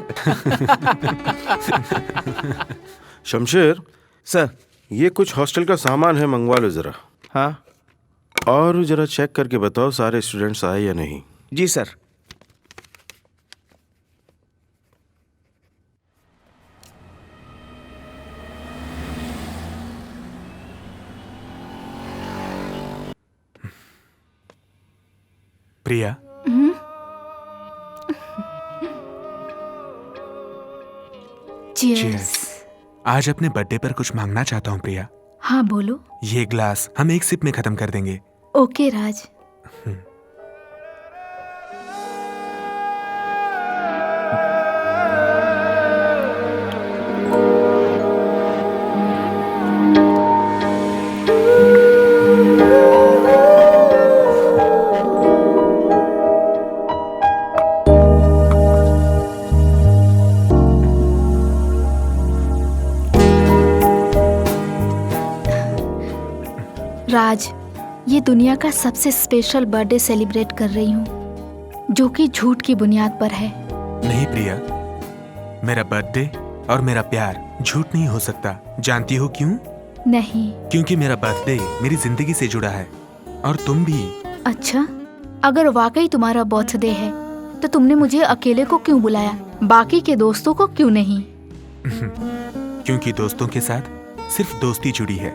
D: शमशेर सर, ये कुछ हॉस्टल का सामान है, मंगवा लो जरा। हाँ, और जरा चेक करके बताओ सारे स्टूडेंट्स आए या नहीं।
N: जी सर।
F: प्रिया,
C: चीयर्स।
F: आज अपने बर्थडे पर कुछ मांगना चाहता हूँ प्रिया।
C: हाँ बोलो।
F: ये ग्लास हम एक सिप में खत्म कर देंगे।
C: ओके राज। राज, ये दुनिया का सबसे स्पेशल बर्थडे सेलिब्रेट कर रही हूँ, जो कि झूठ की बुनियाद पर है।
F: नहीं प्रिया, मेरा बर्थडे और मेरा प्यार झूठ नहीं हो सकता। जानती हो क्यों?
C: नहीं।
F: क्योंकि मेरा बर्थडे मेरी जिंदगी से जुड़ा है, और तुम भी।
C: अच्छा, अगर वाकई तुम्हारा बर्थडे है तो तुमने मुझे अकेले को क्यों बुलाया, बाकी के दोस्तों को क्यों नहीं?
F: क्योंकि दोस्तों के साथ सिर्फ दोस्ती जुड़ी है,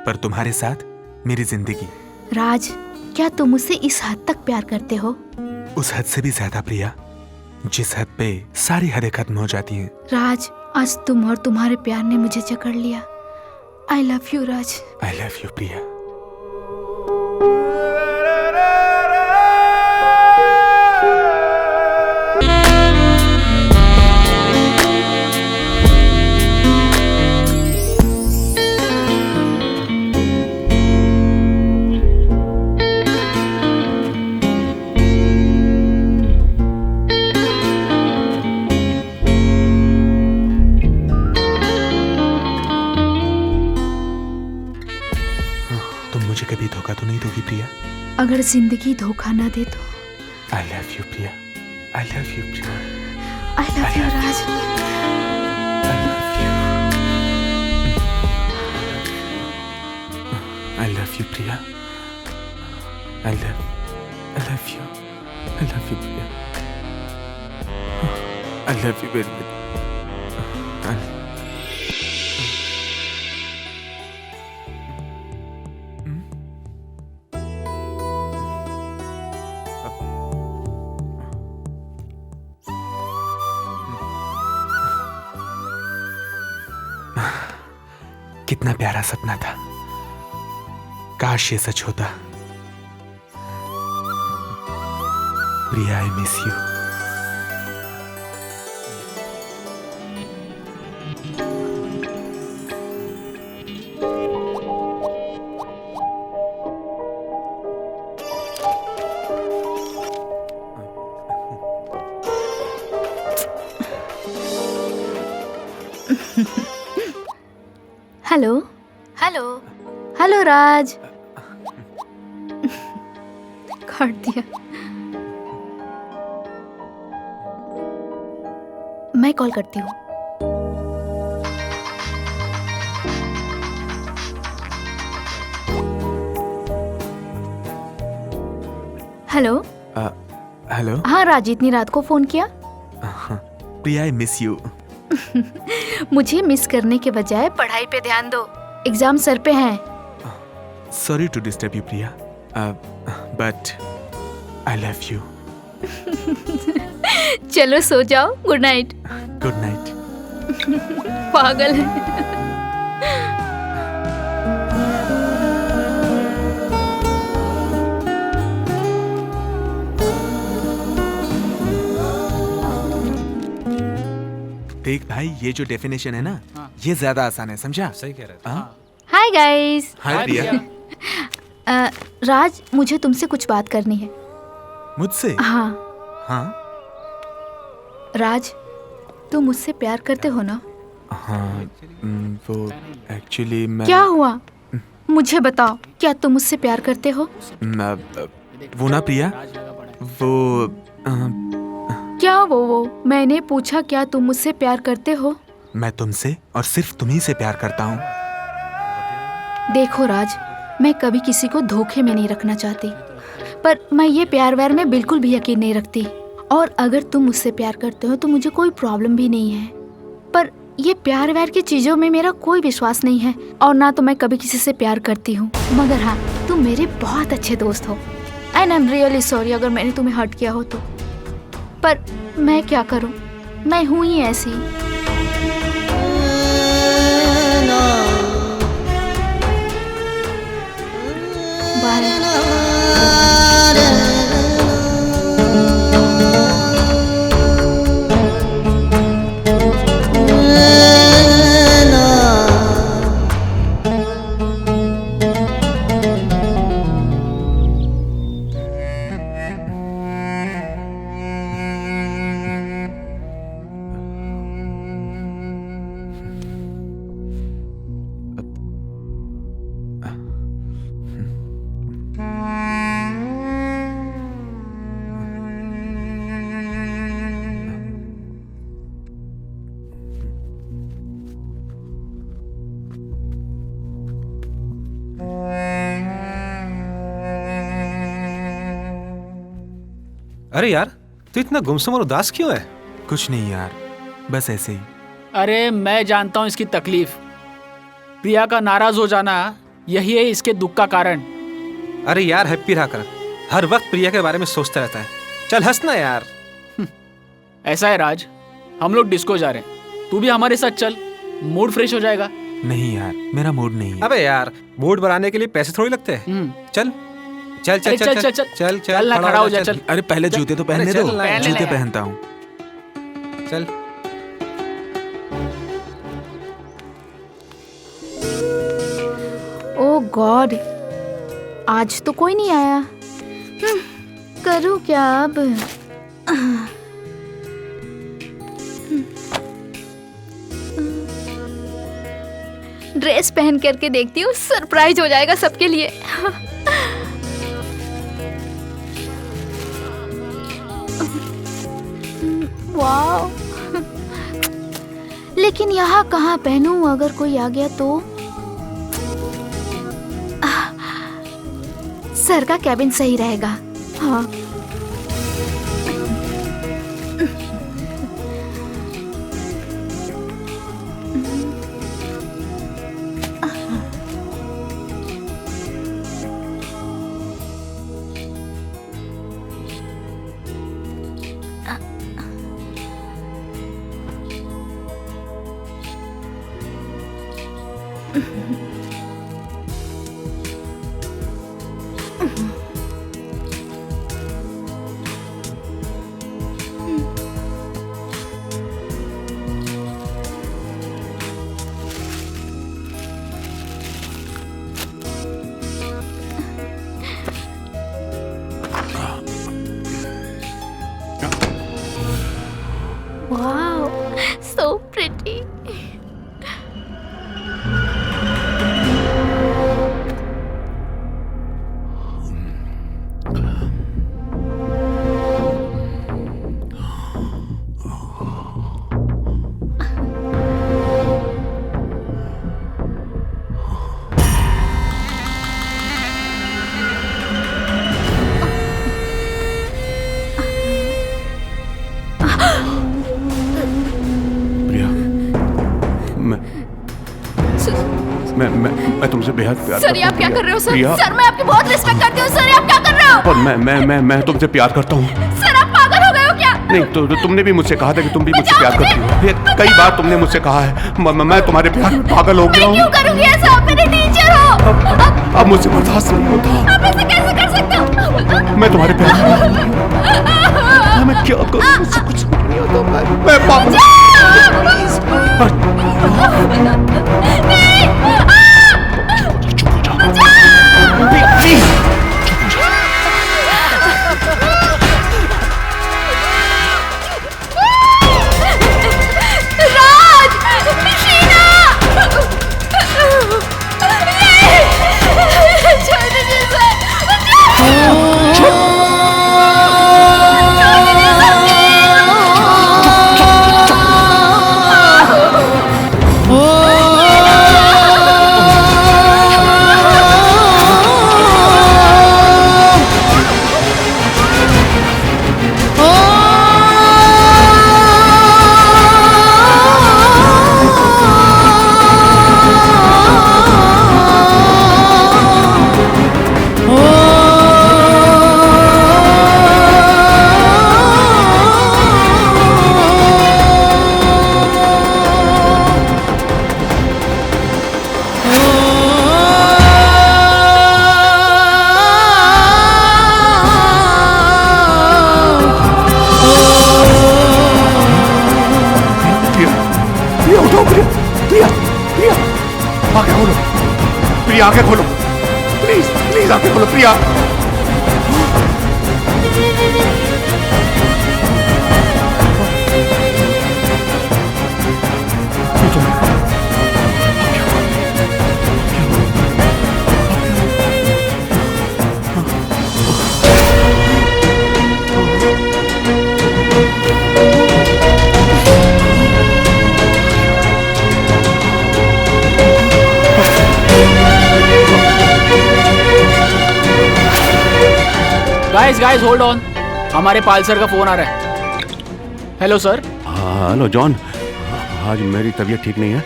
F: पर तुम्हारे साथ मेरी जिंदगी।
C: राज, क्या तुम मुझसे इस हद तक प्यार करते हो?
F: उस हद से भी ज्यादा प्रिया, जिस हद पे सारी हदें खत्म हो जाती हैं।
C: राज, आज तुम और तुम्हारे प्यार ने मुझे जकड़ लिया। I love you Raj.
F: I love you Priya. मुझे कभी धोखा तो नहीं दोगी प्रिया?
C: अगर जिंदगी धोखा ना दे तो।
F: I love you Priya. I love you Priya.
C: I love you Raj.
F: I love you Priya. I love you. I love you Priya. I love you very much. कितना प्यारा सपना था, काश ये सच होता। Priya, I miss you.
C: Hello hello hello Raj. काट दिया। मैं कॉल करती हूँ। Hello
F: hello.
C: हाँ राज, इतनी रात को फोन किया?
F: Priya, I miss you.
C: मुझे मिस करने के बजाय पढ़ाई पे ध्यान दो, एग्जाम सर पे हैं।
F: Sorry to disturb you Priya, but I love you.
C: चलो सो जाओ, गुड नाइट।
F: Good night.
C: पागल है।
F: देख भाई, ये जो डेफिनेशन है ना, ये ज्यादा आसान है, समझा?
I: सही कह रहे
F: हैं।
C: हाय गाइस।
F: हाय प्रिया।
C: राज, मुझे तुमसे कुछ बात करनी है।
F: मुझसे?
C: हाँ।
F: हाँ
C: राज, तुम मुझसे प्यार करते हो ना?
F: हाँ, वो एक्चुअली मैं...
C: क्या हुआ? मुझे बताओ, क्या तुम मुझसे प्यार करते हो?
F: वो ना प्रिया, वो
C: क्या वो? मैंने पूछा क्या तुम मुझसे प्यार करते हो?
F: मैं तुमसे और सिर्फ तुम्ही से प्यार करता हूँ।
C: देखो राज, मैं कभी किसी को धोखे में नहीं रखना चाहती, पर मैं ये प्यार व्यार में बिल्कुल भी यकीन नहीं रखती। और अगर तुम मुझसे प्यार करते हो तो मुझे कोई प्रॉब्लम भी नहीं है, पर ये प्यार व्यार की चीजों में मेरा कोई विश्वास नहीं है, और ना तो मैं कभी किसी से प्यार करती हूँ। मगर हाँ, तुम मेरे बहुत अच्छे दोस्त हो, and I am really sorry अगर मैंने तुम्हें हर्ट किया हो तो। पर मैं क्या करूं, मैं हूं ही ऐसी। बाय।
I: अरे यार, तू इतना गुमसुम और उदास क्यों है?
F: कुछ नहीं यार, बस ऐसे ही।
E: अरे मैं जानता हूँ इसकी तकलीफ। प्रिया का नाराज हो जाना यही है इसके दुख का कारण।
I: अरे यार, हैप्पी रहा कर, हर वक्त प्रिया के बारे में सोचता रहता है। चल हंसना यार।
E: ऐसा है राज, हम लोग डिस्को जा रहे हैं, तू भी हमारे साथ चल, मूड फ्रेश हो जाएगा।
F: नहीं यार, मेरा मूड नहीं है।
I: अबे यार, मूड बनाने के लिए पैसे थोड़ी लगते हैं। चल चल चल चल चल चल चल
E: ना, खड़ा हो जा, चल।
F: अरे पहले जूते तो पहनने दो, जूते पहनता हूँ।
I: चल।
C: ओह गॉड, आज तो कोई नहीं आया। करूँ क्या अब? ड्रेस पहन करके देखती हूँ, सरप्राइज हो जाएगा सबके लिए। वाह, लेकिन यहाँ कहाँ पहनूं, अगर कोई आ गया तो? सर का कैबिन सही रहेगा। हाँ। Wow, so pretty.
G: मैं तुमसे बेहद प्यार
C: सर, ये आप क्या कर रहे हो सर? सर, मैं आपकी बहुत रिस्पेक्ट करती हूँ सर, ये आप क्या कर रहे हो?
G: और मैं तुमसे प्यार करता हूँ।
C: सर, आप पागल हो गए हो क्या?
G: नहीं तो तुमने भी मुझसे कहा था कि तुम भी मुझसे प्यार करती हो। ये कई बार तुमने मुझसे कहा है। मैं तुम्हारे प्यार में पागल हो गया हूँ।
C: क्यों करूँगी ऐसा? आप मेरे टीचर हो।
G: अब मुझसे बर्दाश्त नहीं होता।
C: आप ऐसे कैसे कर सकते हो?
G: मैं तुम्हारे प्यार मैं क्या करूँ? मुझसे कुछ नहीं होता। मैं पागल आंखें खोलो प्लीज प्लीज आंखें खोलो प्रिया।
E: गाइस होल्ड ऑन, हमारे पाल सर का फोन आ रहा है। Hello sir.
G: हेलो जॉन, आज मेरी तबीयत ठीक नहीं है,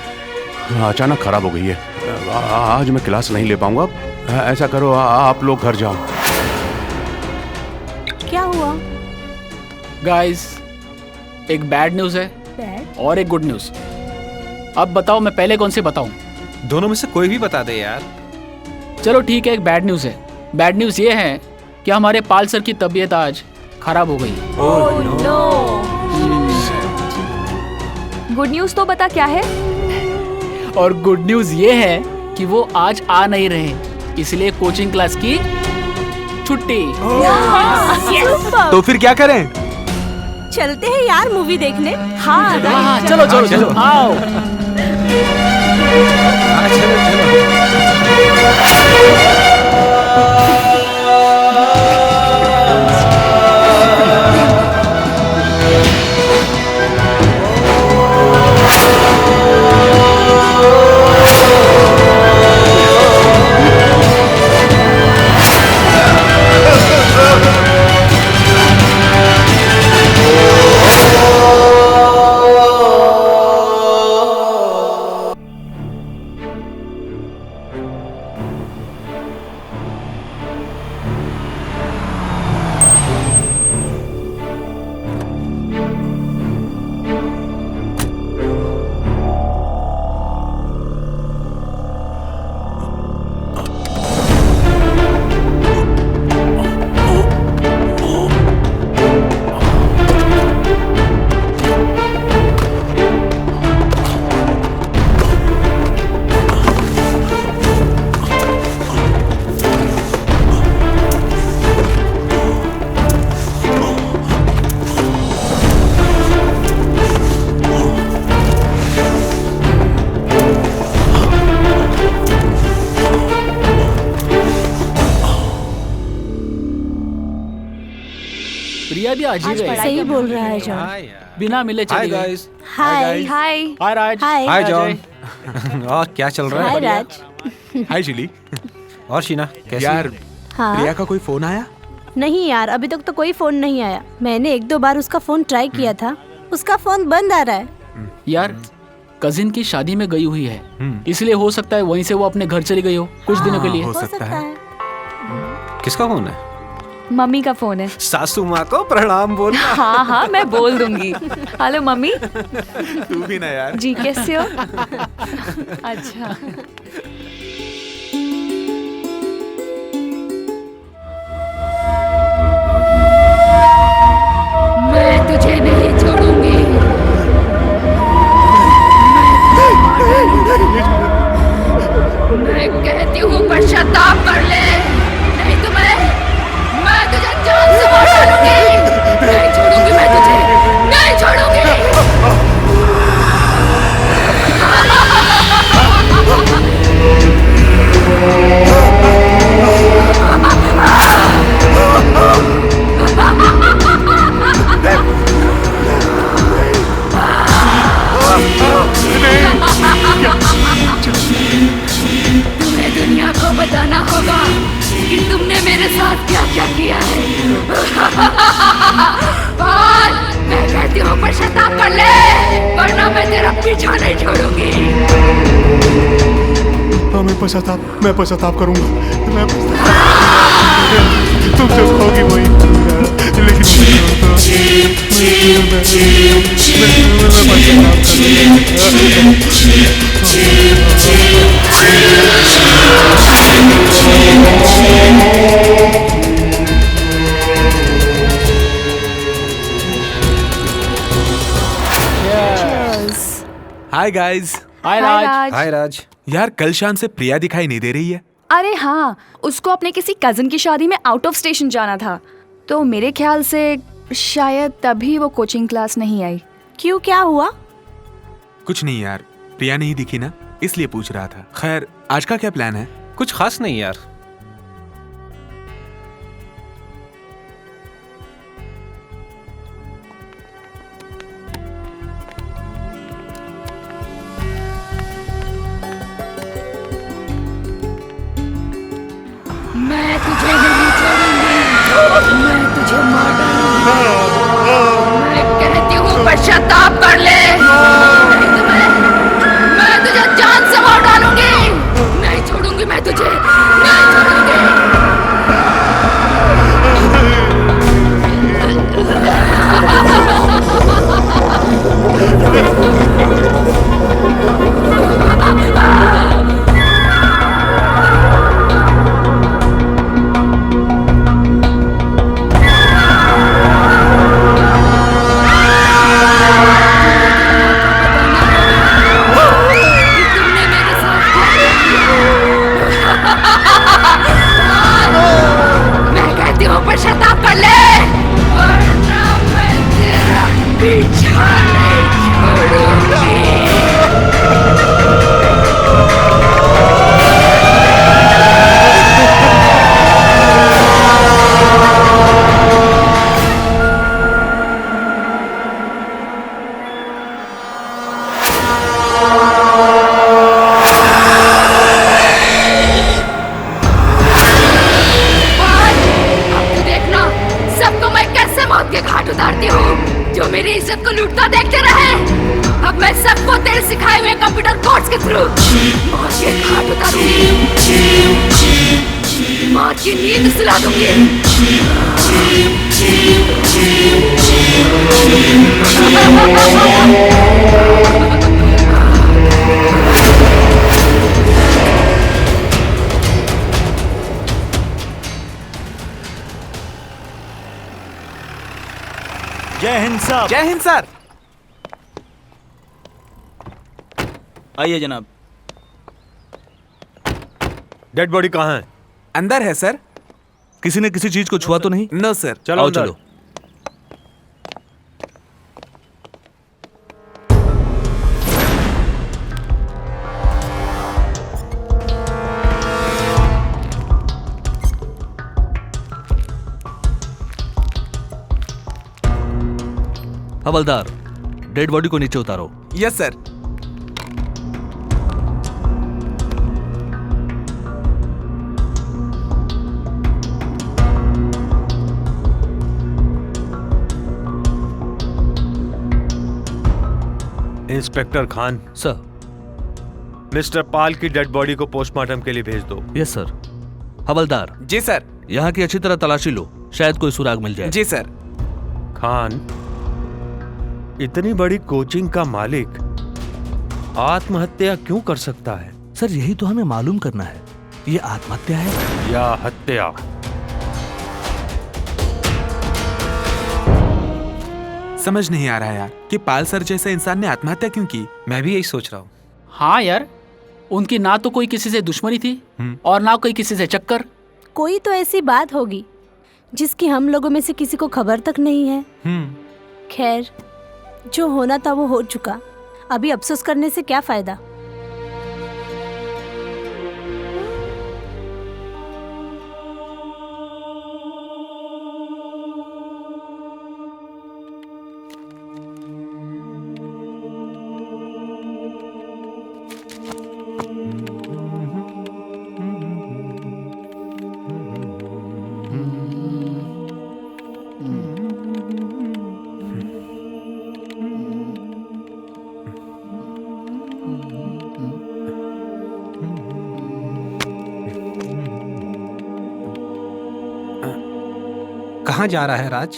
G: अचानक खराब हो गई है। आज मैं क्लास नहीं ले पाऊंगा। ऐसा करो आप लोग घर जाओ।
A: क्या हुआ?
E: गाइस एक बैड न्यूज है
A: बैड
E: और एक गुड न्यूज। अब बताओ मैं पहले कौन से बताऊं?
I: दोनों में से कोई भी बता दे यार।
E: चलो ठीक है, एक बैड न्यूज है। बैड न्यूज ये है कि हमारे पाल सर की तबीयत आज खराब हो गई है।
B: गुड न्यूज तो बता क्या है?
E: और गुड न्यूज ये है कि वो आज आ नहीं रहे, इसलिए कोचिंग क्लास की छुट्टी।
F: तो फिर क्या करें?
A: चलते हैं यार मूवी देखने।
E: हाँ चलो चलो चलो आओ। प्रिया भी आज ही गई।
A: सही बोल रहा है जॉन।
E: बिना मिले चली
I: हाय
E: गई।
I: गाइस।
A: हाय
B: हाय
E: हाय राज।
I: हाय जॉन। और क्या चल रहा
A: हाय
I: है?
A: राज।
F: हाय जूली।
I: और शीना कैसी?
F: यार
A: हाँ
F: प्रिया का कोई फोन आया?
A: नहीं यार, अभी तक तो कोई फोन नहीं आया। मैंने 1-2 बार उसका फोन ट्राई किया था, उसका फोन बंद आ रहा है।
E: यार कजिन की शादी में गई हुई है, इसलिए हो सकता है वहीं से वो अपने घर चली गई हो कुछ दिनों के लिए।
F: हो सकता है।
I: किसका फोन है?
B: मम्मी का फोन है।
I: सासू माँ को प्रणाम बोल।
B: हाँ हाँ मैं बोल दूंगी। Hello mummy.
F: तू भी ना यार।
B: जी कैसे हो? अच्छा।
C: मैं तुझे नहीं छोड़ूंगी। मैं कहती हूँ पश्चाताप कर ले, नहीं तो मैं तुझे जान से मार डालूंगी। नहीं छोड़ूंगी मैं तुझे, नहीं छोड़ूंगी। तुम्हें दुनिया को बताना होगा कि तुमने मेरे साथ क्या क्या किया है। बोल, मैं कहती हूँ पश्चाताप कर ले, वरना मैं तेरा पीछा नहीं छोड़ूंगी।
J: हाँ मैं पश्चाताप करूंगा। तुम जो कहोगी वही,
F: हाय गाइस।
E: हाय राज।
I: हाय राज।
F: यार कल शाम से प्रिया दिखाई नहीं दे रही है।
B: अरे हाँ, उसको अपने किसी कजिन की शादी में आउट ऑफ स्टेशन जाना था, तो मेरे ख्याल से शायद तभी वो कोचिंग क्लास नहीं आई।
A: क्यों, क्या हुआ?
F: कुछ नहीं यार, प्रिया नहीं दिखी ना, इसलिए पूछ रहा था। खैर आज का क्या प्लान है?
I: कुछ खास नहीं यार।
C: मैं तुझे नहीं छोड़ूंगी, मैं तुझे मार डालूंगी। मैं कहती हूँ पश्चाताप कर ले, नहीं तो मैं तुझे जान से मार डालूंगी। नहीं छोड़ूंगी मैं तुझे, नहीं छोड़ूंगी। मैं कहती हूँ पश्चाताप कर ले, वरना मैं तेरा पीछा नहीं छोड़ूंगी। मौत के घाट उतारती हूँ जो मेरी इज्जत को लूटता देखते रहे। अब मैं सबको तेरे सिखाए हुए कंप्यूटर कोर्स के थ्रू मौत के घाट उतारूंगी, मौत की नींद सुला दूंगी।
N: जय हिंद साहब।
F: जय हिंद सर।
N: आइए जनाब।
I: डेड बॉडी कहाँ है?
F: अंदर है सर।
N: किसी ने किसी चीज को छुआ तो नहीं?
F: No sir.
I: चलो
N: आओ
I: अंदर।
N: चलो।
P: हवलदार, डेड बॉडी को नीचे उतारो।
F: Yes sir.
I: Inspector Khan.
P: Sir.
I: Mister Pal की डेड बॉडी को पोस्टमार्टम के लिए भेज दो।
P: Yes sir. हवलदार।
F: जी सर।
P: यहाँ की अच्छी तरह तलाशी लो, शायद कोई सुराग मिल जाए।
F: जी सर।
I: खान, इतनी बड़ी कोचिंग का मालिक आत्महत्या क्यों कर सकता है?
P: सर यही तो हमें मालूम करना है, ये आत्महत्या है
I: या हत्या।
F: समझ नहीं आ रहा यार कि पाल सर जैसे इंसान ने आत्महत्या क्यों की।
I: मैं भी यही सोच रहा हूँ।
E: हाँ यार, उनकी ना तो कोई किसी से दुश्मनी थी और ना कोई किसी से चक्कर।
A: कोई तो ऐसी बात होगी जिसकी हम लोगों में से किसी को खबर तक नहीं है। खैर, जो होना था वो हो चुका, अभी अफसोस करने से क्या फायदा।
I: कहाँ जा रहा है राज?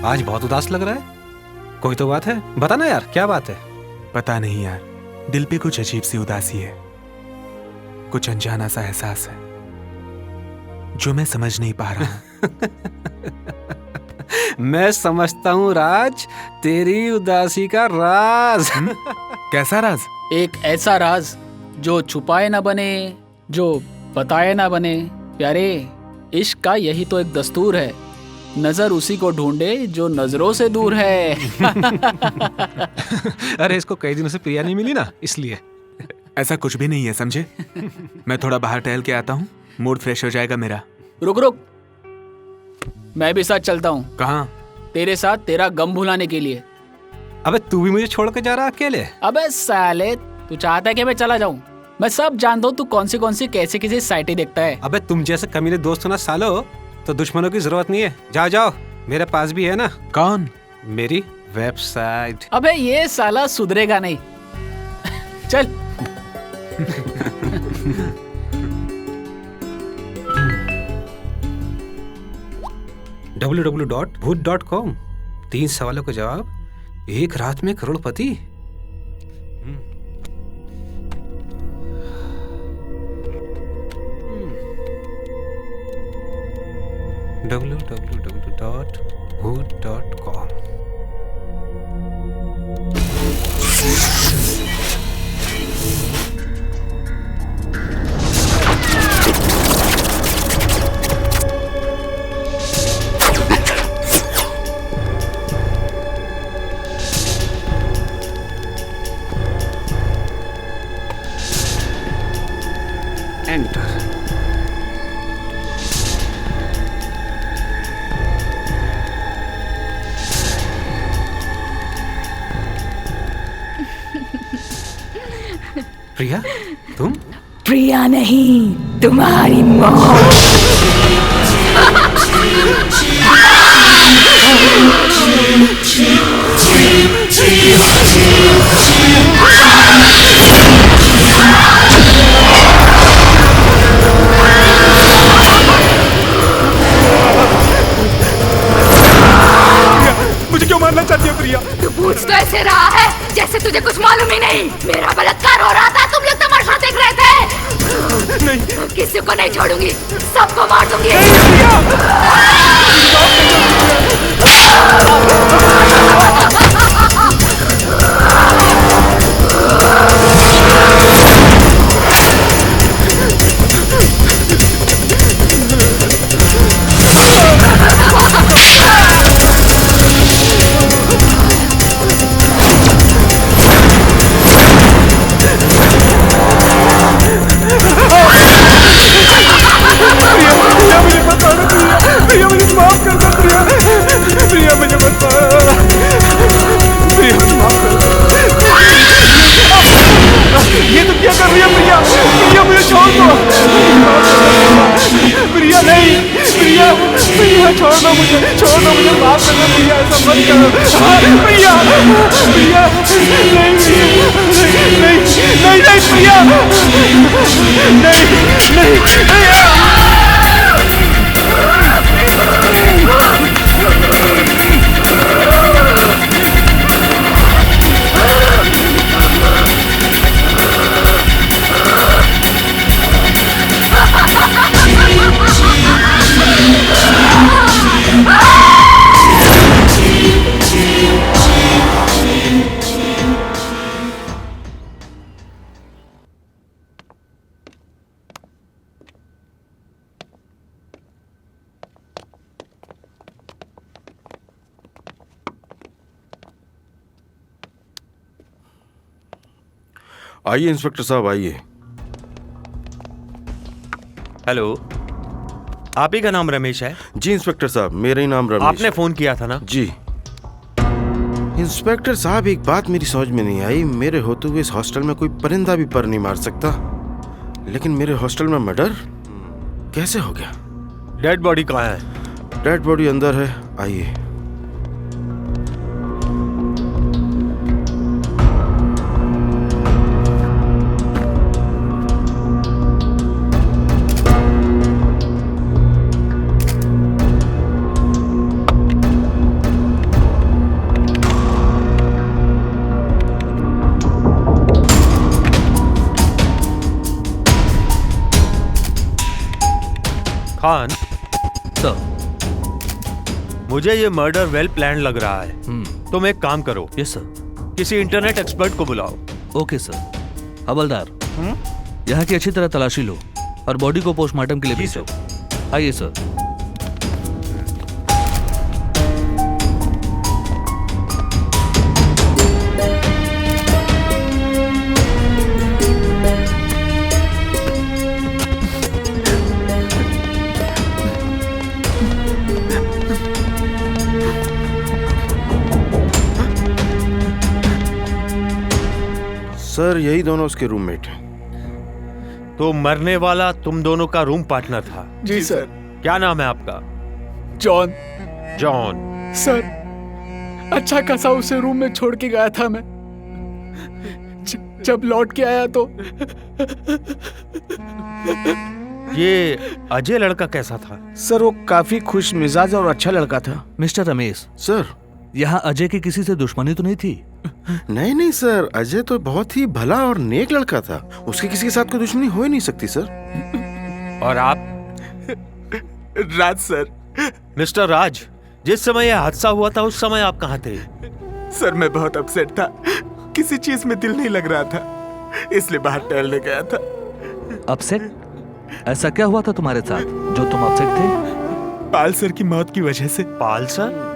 I: आज बहुत उदास लग रहा है। कोई तो बात है, बता ना यार, क्या बात है?
F: पता नहीं यार, दिल पे कुछ अजीब सी उदासी है, कुछ अनजाना सा एहसास है जो मैं समझ नहीं पा रहा।
I: मैं समझता हूँ राज, तेरी उदासी का राज।
F: कैसा राज?
E: एक ऐसा राज जो छुपाए ना बने, जो बताए ना बने। प्यारे, इश्क का यही तो एक दस्तूर है, नजर उसी को ढूंढे जो नजरों से दूर है।
I: अरे इसको कई दिनों से प्रिया नहीं मिली ना, इसलिए।
F: ऐसा कुछ भी नहीं है, समझे? मैं थोड़ा बाहर टहल के आता हूँ, मूड फ्रेश हो जाएगा मेरा।
E: रुक रुक, मैं भी साथ चलता हूँ।
F: कहाँ?
E: तेरे साथ, तेरा गम भुलाने के लिए।
I: अबे तू भी मुझे छोड़ के जा रहा अकेले?
E: अबे साले, तू चाहता है कि मैं चला जाऊँ? मैं सब जानता हूँ तू कौन सी कैसे किसी साइटें देखता है।
I: अबे तुम जैसे कमीने दोस्त हो ना सालो, तो दुश्मनों की जरूरत नहीं है। जाओ जाओ, मेरे पास भी है ना।
F: कौन?
I: मेरी वेबसाइट।
E: अबे ये साला सुधरेगा नहीं। चल।
I: www.bhoot.com। 3 सवालों का जवाब, एक रात में करोड़पति। www.bhoot.com। Enter। प्रिया, तुम?
Q: प्रिया नहीं, तुम्हारी मौत।
F: मुझे क्यों मारना चाहती है प्रिया?
Q: तू पूछ तो ऐसे रहा है जैसे तुझे कुछ मालूम ही नहीं। मेरा बलात्कार हो रहा था, तुम लोग तमाशा देख रहे थे। नहीं, किसी को नहीं छोड़ूंगी, सबको मार दूंगी।
F: प्रिया मुझे माफ कर दो। प्रिया मुझे बता।
O: मुझे, छोड़ दो मुझे, माफ कर दो भैया, ऐसा मत करो। हाँ, भैया भैया, नहीं नहीं नहीं नहीं भैया, नहीं नहीं भैया।
D: आइए इंस्पेक्टर साहब, आइए।
R: हेलो, आप ही का नाम रमेश है?
D: जी इंस्पेक्टर साहब, मेरा ही नाम रमेश।
R: आपने फोन किया था ना?
D: जी इंस्पेक्टर साहब, एक बात मेरी समझ में नहीं आई। मेरे होते हुए इस हॉस्टल में कोई परिंदा भी पर नहीं मार सकता, लेकिन मेरे हॉस्टल में मर्डर कैसे हो गया?
R: डेड बॉडी कहाँ है?
D: डेड बॉडी अंदर है, आइए।
R: खान सर, मुझे ये मर्डर वेल प्लान लग रहा है। तुम एक काम करो।
P: Yes sir.
R: किसी इंटरनेट एक्सपर्ट को बुलाओ।
P: Okay sir. हवलदार, यहाँ की अच्छी तरह तलाशी लो और बॉडी को पोस्टमार्टम के लिए भेजो। आइए सर।
D: सर यही दोनों उसके रूममेट हैं।
R: तो मरने वाला तुम दोनों का रूम पार्टनर था?
E: जी सर।
R: क्या नाम है आपका?
E: जॉन।
R: जॉन
E: सर, अच्छा खासा उसे रूम में छोड़ के गया था मैं। जब लौट के आया तो
R: ये अजय लड़का कैसा था?
P: सर वो काफी खुश मिजाज और अच्छा लड़का था। मिस्टर रमेश
D: सर,
P: यहाँ अजय की किसी से दुश्मनी तो नहीं थी?
D: नहीं नहीं सर, अजय तो बहुत ही भला और नेक लड़का था। उसके किसी के साथ कोई दुश्मनी हो ही नहीं सकती सर।
R: और आप?
S: राज सर।
R: मिस्टर राज, जिस समय यह हादसा हुआ था उस समय आप कहाँ थे?
S: सर मैं बहुत अपसेट था, किसी चीज में दिल नहीं लग रहा था, इसलिए बाहर टहलने गया था।
P: अपसेट? ऐसा क्या हुआ था तुम्हारे साथ जो तुम अपसेट थे?
S: पाल सर की मौत की वजह से।
R: पाल सर?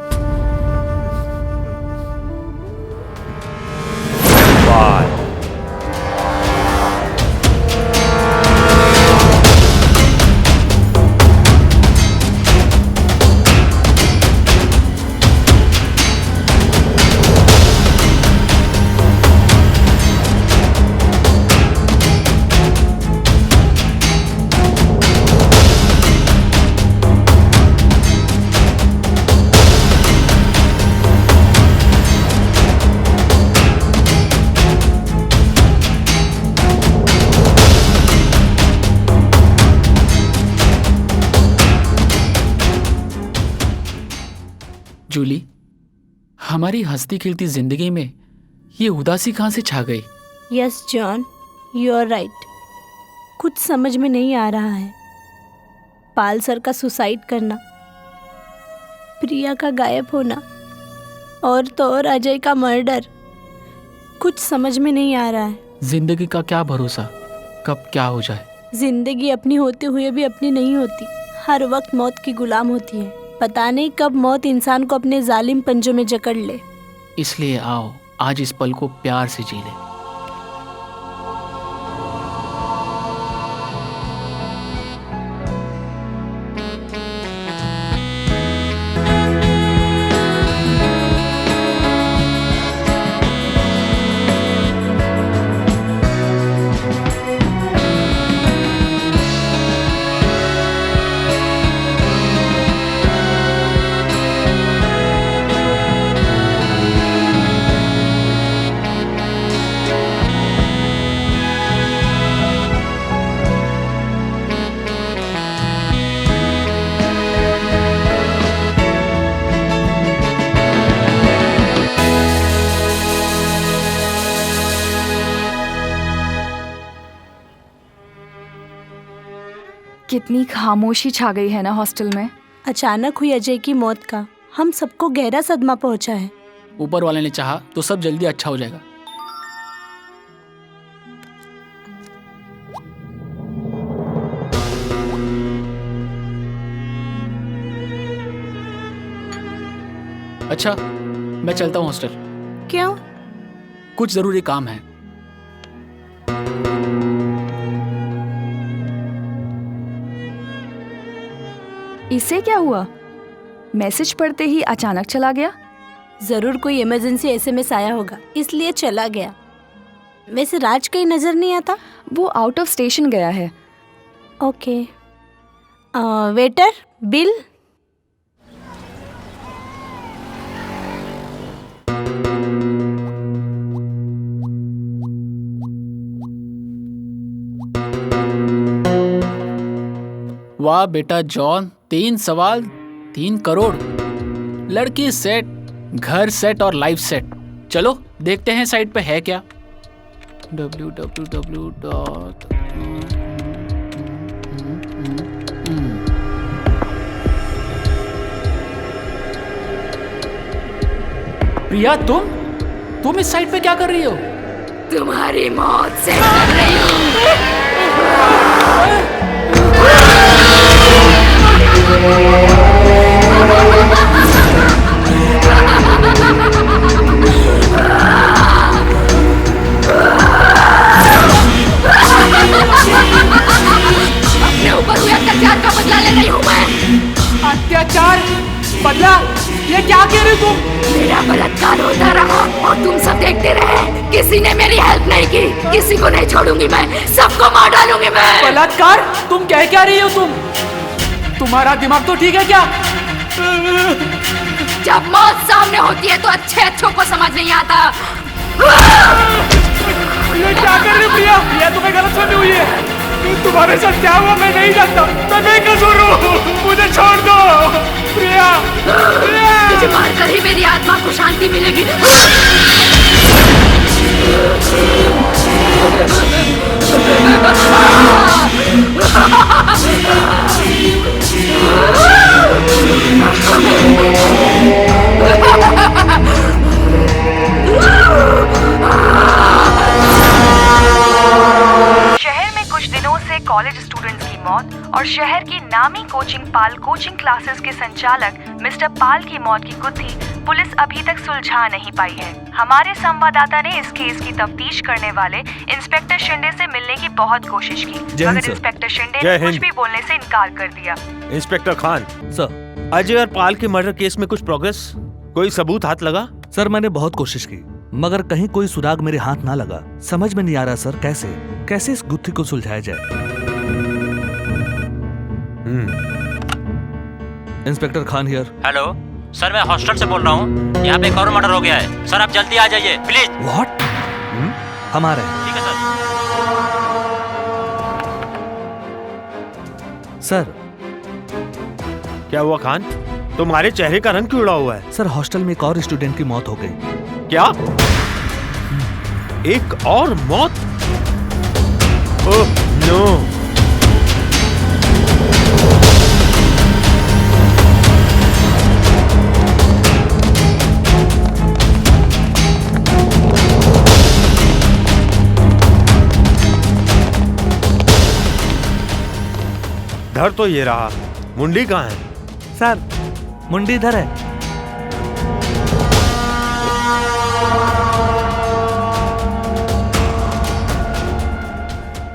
R: पाल।
E: जूली, हमारी हंसती खिलती जिंदगी में ये उदासी कहां से छा गई?
A: Yes John, you are right. कुछ समझ में नहीं आ रहा है। पाल सर का सुसाइड करना, प्रिया का गायब होना और तो और अजय का मर्डर, कुछ समझ में नहीं आ रहा है।
E: जिंदगी का क्या भरोसा, कब क्या हो जाए।
A: जिंदगी अपनी होते हुए भी अपनी नहीं होती, हर वक्त मौत की गुलाम होती है। पता नहीं कब मौत इंसान को अपने जालिम पंजों में जकड़ ले।
E: इसलिए आओ आज इस पल को प्यार से जी ले।
B: कितनी खामोशी छा गई है ना हॉस्टल में।
A: अचानक हुई अजय की मौत का हम सबको गहरा सदमा पहुंचा है।
E: ऊपर वाले ने चाहा तो सब जल्दी अच्छा हो जाएगा। अच्छा, मैं चलता हूँ हॉस्टल।
A: क्यों?
E: कुछ जरूरी काम है।
B: इसे क्या हुआ? मैसेज पढ़ते ही अचानक चला गया।
A: जरूर कोई इमरजेंसी एसएमएस आया होगा इसलिए चला गया। वैसे राज कहीं नजर नहीं आता।
B: वो आउट ऑफ स्टेशन गया है।
A: ओके। Waiter, bill.
E: वाह बेटा जॉन, 3 सवाल 3 करोड़। लड़की सेट, घर सेट और लाइफ सेट। चलो देखते हैं साइट पे है क्या। www. प्रिया, तुम इस साइट पे क्या कर रही हो?
Q: तुम्हारी मौत से कर रही हूँ। अपने ऊपर हुए अत्याचार का बदला ले रही हूँ मैं।
E: अत्याचार? बदला? ये क्या कह रही तुम?
Q: मेरा बलात्कार होता रहा और तुम सब देखते रहे। किसी ने मेरी हेल्प नहीं की। किसी को नहीं छोड़ूंगी मैं, सबको मार डालूंगी मैं।
E: बलात्कार? तुम क्या रही हो तुम? तुम्हारा दिमाग तो ठीक है क्या?
Q: जब मौत सामने होती है तो अच्छों को समझ नहीं आता।
E: ये क्या कर रही प्रिया? ये तुम्हें गलतफहमी हुई है। तुम्हारे साथ क्या हुआ मैं नहीं जानता। मैं बेकसूर हूँ, मुझे छोड़ दो प्रिया।
Q: तुझे मारकर ही मेरी आत्मा को शांति मिलेगी।
B: शहर में कुछ दिनों से कॉलेज स्टूडेंट्स की मौत और शहर की नामी कोचिंग पाल कोचिंग क्लासेस के संचालक मिस्टर पाल की मौत की गुत्थी पुलिस अभी तक सुलझा नहीं पाई है। हमारे संवाददाता ने इस केस की तफ्तीश करने वाले इंस्पेक्टर शिंदे से मिलने की बहुत कोशिश की, मगर इंस्पेक्टर शिंदे ने कुछ भी बोलने से इनकार कर दिया।
R: इंस्पेक्टर खान सर, अजय और पाल के मर्डर केस में कुछ प्रोग्रेस, कोई सबूत हाथ लगा?
P: सर मैंने बहुत कोशिश की मगर कहीं कोई सुराग मेरे हाथ ना लगा। समझ में नहीं आ रहा सर कैसे इस गुत्थी को सुलझाया जाए। Inspector Khan here.
T: Hello sir, मैं हॉस्टल से बोल रहा हूँ। यहाँ पे एक और मर्डर हो गया है सर, आप जल्दी आ जाइए प्लीज।
P: व्हाट? हम आ रहे हैं।
T: ठीक है
P: सर।
R: क्या हुआ खान? तुम्हारे चेहरे का रंग क्यों उड़ा हुआ है?
P: सर हॉस्टल में एक और स्टूडेंट की मौत हो गई।
R: क्या? एक और मौत? Oh no. धर तो ये रहा, मुंडी कहाँ है?
P: सर मुंडी इधर है।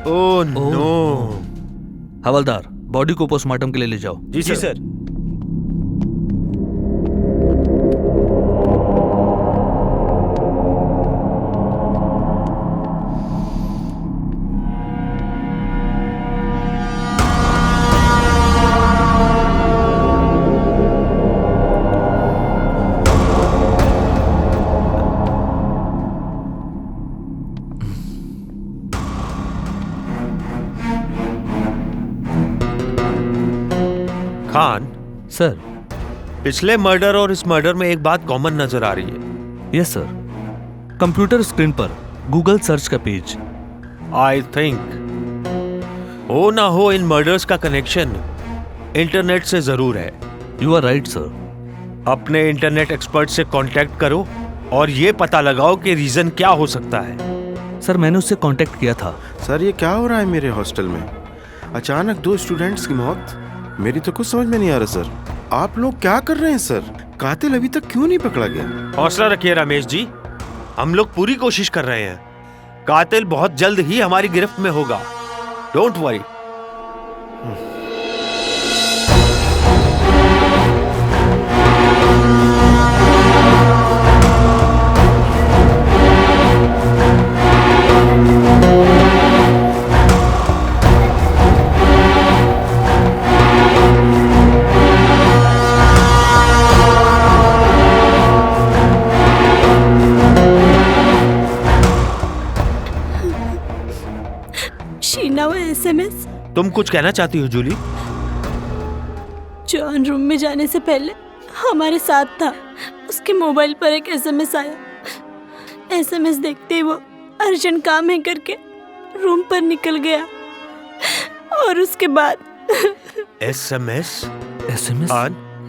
R: Oh no.
P: हवलदार, बॉडी को पोस्टमार्टम के लिए ले जाओ।
R: जी सर। खान
P: सर,
R: पिछले मर्डर और इस मर्डर में एक बात कॉमन नजर आ रही है।
P: यस सर, कंप्यूटर स्क्रीन पर गूगल सर्च का पेज।
R: आई थिंक हो ना हो इन मर्डर्स का कनेक्शन इंटरनेट से जरूर है।
P: यू आर राइट सर।
R: अपने इंटरनेट एक्सपर्ट से कांटेक्ट करो और ये पता लगाओ कि रीजन क्या हो सकता है।
P: सर मैंने उससे कांटेक्ट किया था।
D: सर ये क्या हो रहा है मेरे हॉस्टल में? अचानक 2 स्टूडेंट्स की मौत। मेरी तो कुछ समझ में नहीं आ रहा सर। आप लोग क्या कर रहे हैं सर? कातिल अभी तक क्यों नहीं पकड़ा गया?
R: हौसला रखिए रमेश जी, हम लोग पूरी कोशिश कर रहे हैं। कातिल बहुत जल्द ही हमारी गिरफ्त में होगा। Don't worry.
A: शीना, वो एसएमएस
R: तुम कुछ कहना चाहती हो जूली?
A: जॉन रूम में जाने से पहले हमारे साथ था। उसके मोबाइल पर एक एसएमएस आया। एसएमएस देखते ही वो अर्जेंट काम है करके रूम पर निकल गया। और उसके बाद
R: एसएमएस?
P: एसएमएस?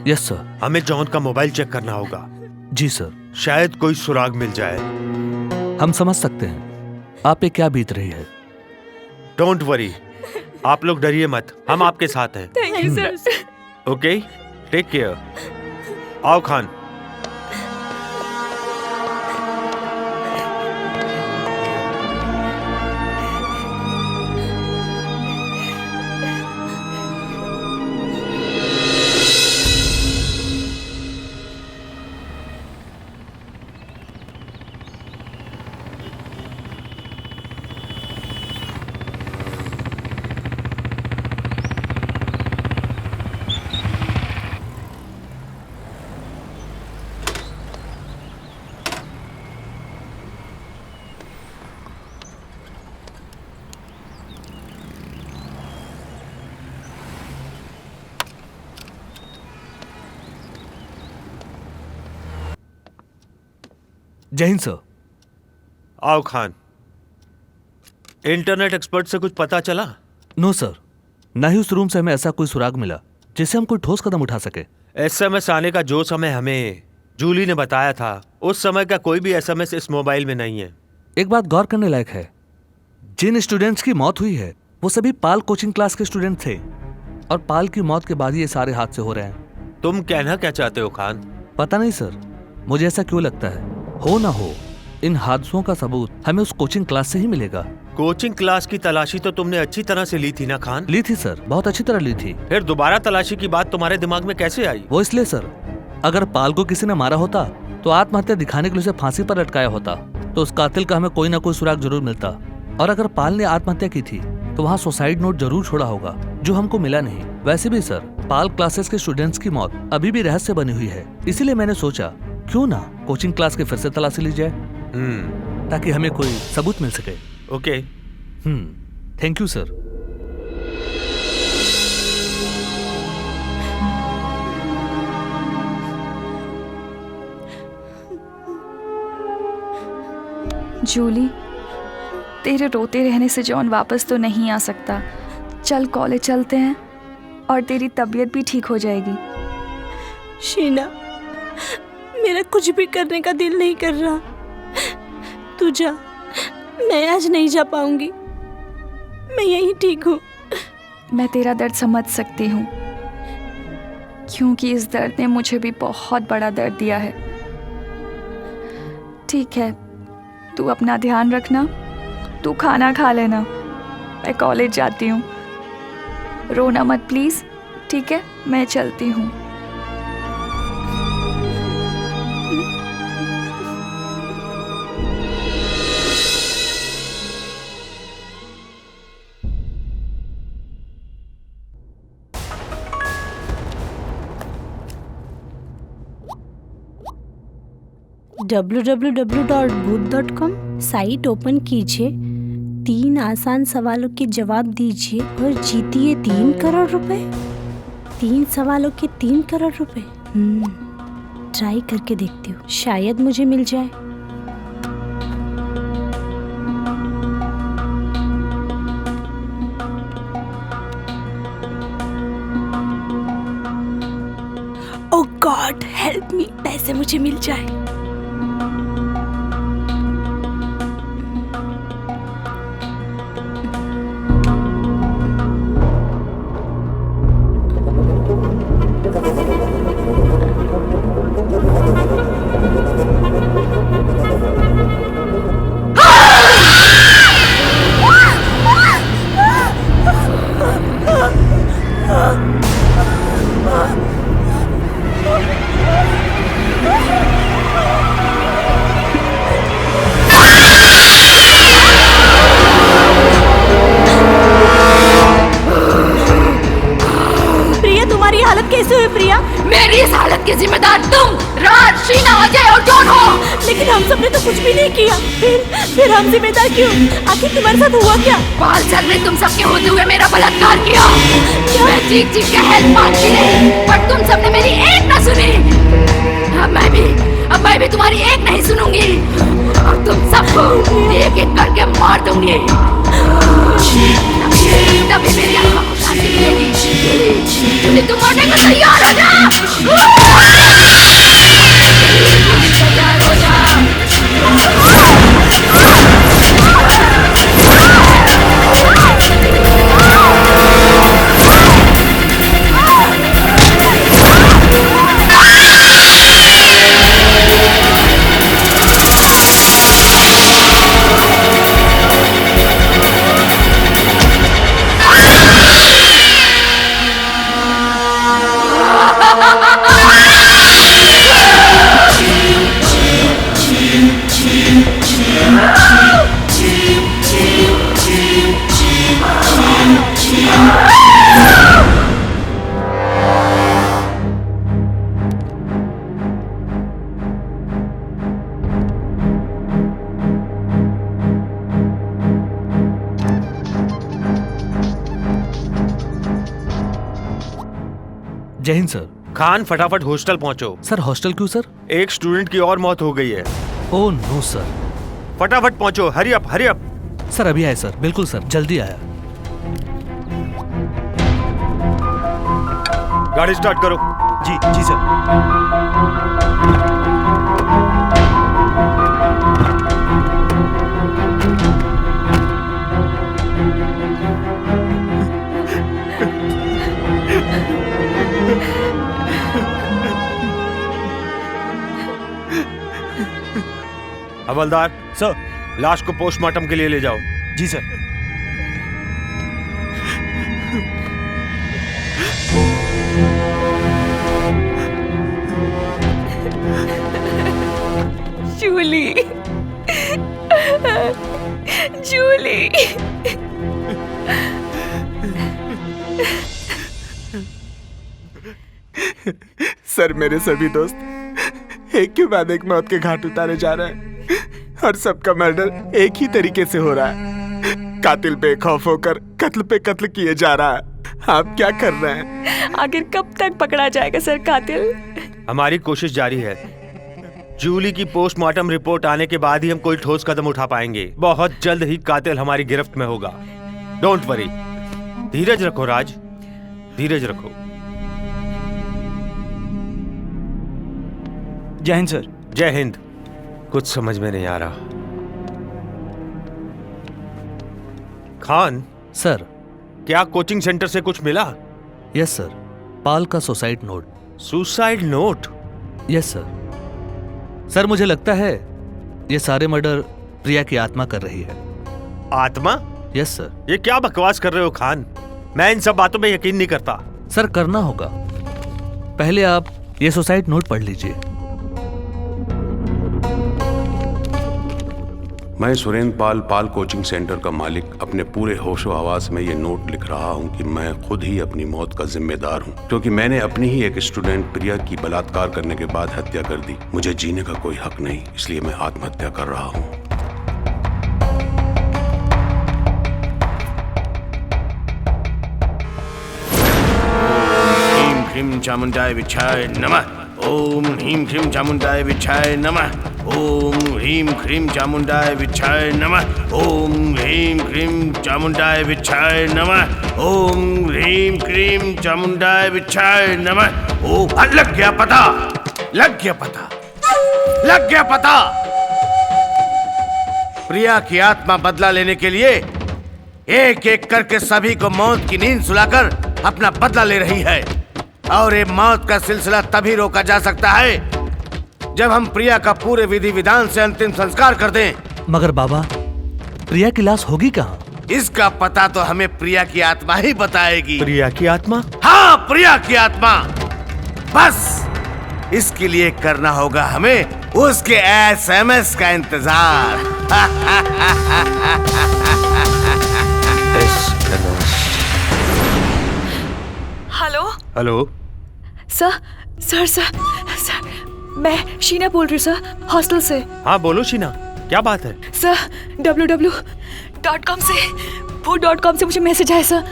P: Yes sir.
R: हमें जॉन का मोबाइल चेक करना होगा।
P: जी सर।
R: शायद कोई सुराग मिल जाए।
P: हम समझ सकते हैं आप पे क्या बीत रही है।
R: डोंट वरी, आप लोग डरिए मत, हम आपके साथ हैं।
A: Thank you sir.
R: Okay, take care. आओ खान।
P: जय हिंद सर।
R: आओ खान। इंटरनेट एक्सपर्ट से कुछ पता चला?
P: नो सर, ना ही उस रूम से हमें ऐसा कोई सुराग मिला जिससे हम कोई ठोस कदम उठा सके।
R: एसएमएस आने का जो समय हमें जूली ने बताया था, उस समय का कोई भी एसएमएस इस मोबाइल में नहीं है।
P: एक बात गौर करने लायक है, जिन स्टूडेंट्स की मौत हुई है वो सभी पाल कोचिंग क्लास के स्टूडेंट थे और पाल की मौत के बाद ये सारे हादसे हो रहे हैं।
R: तुम कहना क्या चाहते हो खान?
P: पता नहीं सर, मुझे ऐसा क्यों लगता है हो ना हो इन हादसों का सबूत हमें उस कोचिंग क्लास से ही मिलेगा।
R: कोचिंग क्लास की तलाशी तो तुमने अच्छी तरह से ली थी ना खान?
P: ली थी सर, बहुत अच्छी तरह ली थी।
R: फिर दोबारा तलाशी की बात तुम्हारे दिमाग में कैसे आई?
P: वो इसलिए सर, अगर पाल को किसी ने मारा होता तो आत्महत्या दिखाने के लिए उसे फांसी पर लटकाया होता तो उस कातिल का हमें कोई ना कोई सुराग जरूर मिलता। और अगर पाल ने आत्महत्या की थी तो वहाँ सुसाइड नोट जरूर छोड़ा होगा जो हमको मिला नहीं। वैसे भी सर, पाल क्लासेस के स्टूडेंट्स की मौत अभी भी रहस्य बनी हुई है, इसीलिए मैंने सोचा क्यों ना कोचिंग क्लास के फिर से तलाशी ली जाए ताकि हमें कोई सबूत मिल सके।
R: Okay.
P: Thank you sir.
B: Julie, तेरे रोते रहने से जॉन वापस तो नहीं आ सकता। चल कॉलेज चलते हैं और तेरी तबीयत भी ठीक हो जाएगी।
A: शीना, मेरा कुछ भी करने का दिल नहीं कर रहा। तू जा, मैं आज नहीं जा पाऊंगी। मैं यहीं ठीक हूँ।
B: मैं तेरा दर्द समझ सकती हूँ क्योंकि इस दर्द ने मुझे भी बहुत बड़ा दर्द दिया है। ठीक है, तू अपना ध्यान रखना, तू खाना खा लेना। मैं कॉलेज जाती हूँ। रोना मत प्लीज़, ठीक है? मैं चलती हूँ।
A: www.booth.com साइट ओपन कीजिए, 3 आसान सवालों के जवाब दीजिए और जीतिए 3 करोड़ रुपए। 3 सवालों के 3 करोड़ रुपए। ट्राई करके देखती हूँ, शायद मुझे मिल जाए। गॉड हेल्प मी, पैसे मुझे मिल जाए। कैसे हुई प्रिया?
Q: मेरी इस हालत की जिम्मेदार तुम, राज, शीना, अजय और जॉन हो।
A: लेकिन हम सबने तो कुछ भी नहीं किया। फिर हम जिम्मेदार क्यों? आखिर तुम्हारे साथ हुआ क्या?
Q: बाल सर ने तुम सबके होते हुए मेरा बलात्कार किया। मैं चीख चीख के हेल्प मांगती रही, पर तुम सबने मेरी एक न सुनी। अब मैं भी तुम्हारी एक नहीं सुनूंगी और तुम सबको एक एक करके मार दूंगी। तभी मेरी आत्मा को शांति मिलेगी। जूली, तुम मरने को तैयार हो जा। तैयार हो जा।
P: जय हिंद सर।
R: खान, फटाफट हॉस्टल पहुंचो।
P: सर हॉस्टल क्यों सर?
R: एक स्टूडेंट की और मौत हो गई है।
P: Oh no sir.
R: फटाफट पहुंचो, hurry up hurry up.
P: Sir अभी आए सर, बिल्कुल सर, जल्दी आया।
R: गाड़ी स्टार्ट करो।
S: जी जी सर।
R: हवलदार सर, लाश को पोस्टमार्टम के लिए ले जाओ।
S: जी सर।
B: जूली, जूली।
S: सर, मेरे सभी दोस्त एक के बाद एक मौत के घाट उतारे जा रहे हैं और सबका मर्डर एक ही तरीके से हो रहा है। कातिल बेखौफ होकर कत्ल पे कत्ल किए जा रहा है। आप क्या कर रहे हैं?
B: आखिर कब तक पकड़ा जाएगा सर कातिल?
R: हमारी कोशिश जारी है। जूली की पोस्टमार्टम रिपोर्ट आने के बाद ही हम कोई ठोस कदम उठा पाएंगे। बहुत जल्द ही कातिल हमारी गिरफ्त में होगा। Don't worry. धीरज रखो राज, धीरज रखो।
S: जय हिंद सर।
R: जय हिंद। कुछ समझ में नहीं आ रहा। खान
P: सर,
R: क्या कोचिंग सेंटर से कुछ मिला?
P: यस सर, पाल का suicide note.
R: Suicide note?
P: Yes sir. Sir मुझे लगता है ये सारे मर्डर प्रिया की आत्मा कर रही है।
R: आत्मा?
P: Yes sir.
R: ये क्या बकवास कर रहे हो खान? मैं इन सब बातों में यकीन नहीं करता।
P: सर करना होगा। पहले आप ये सुसाइड नोट पढ़ लीजिए।
G: मैं सुरेंद्र पाल, पाल कोचिंग सेंटर का मालिक, अपने पूरे होशो हवास में ये नोट लिख रहा हूँ कि मैं खुद ही अपनी मौत का जिम्मेदार हूँ, क्योंकि मैंने अपनी ही एक स्टूडेंट प्रिया की बलात्कार करने के बाद हत्या कर दी। मुझे जीने का कोई हक नहीं, इसलिए मैं आत्महत्या कर रहा हूँ।
D: ह्रीं क्रीं चामुंडाय विच्छाय नमः। ओम ह्रीं क्रीं चामुंडाय विच्छाय नमः। ओम ह्रीं क्रीं चामुंडाय विच्छाय नमः। ओम ह्रीं क्रीं चामुंडाय विच्छाय नमः। ओम ह्रीं क्रीं चामुंडाय विच्छाय नमः। ओ लग गया पता। लग गया पता, लग गया पता। प्रिया की आत्मा बदला लेने के लिए एक एक करके सभी को मौत की नींद सुलाकर अपना बदला ले रही है। और ये मौत का सिलसिला तभी रोका जा सकता है जब हम प्रिया का पूरे विधि विधान से अंतिम संस्कार कर दें।
P: मगर बाबा, प्रिया की लाश होगी कहाँ?
D: इसका पता तो हमें प्रिया की आत्मा ही बताएगी।
R: प्रिया की आत्मा?
D: हाँ, प्रिया की आत्मा। बस इसके लिए करना होगा हमें उसके SMS का इंतजार।
B: हेलो
R: हेलो
B: सर, मैं शीना बोल रही हूँ सर, हॉस्टल से।
R: हाँ बोलो शीना, क्या बात है?
B: सर www.com से food.com से मुझे मैसेज आया सर,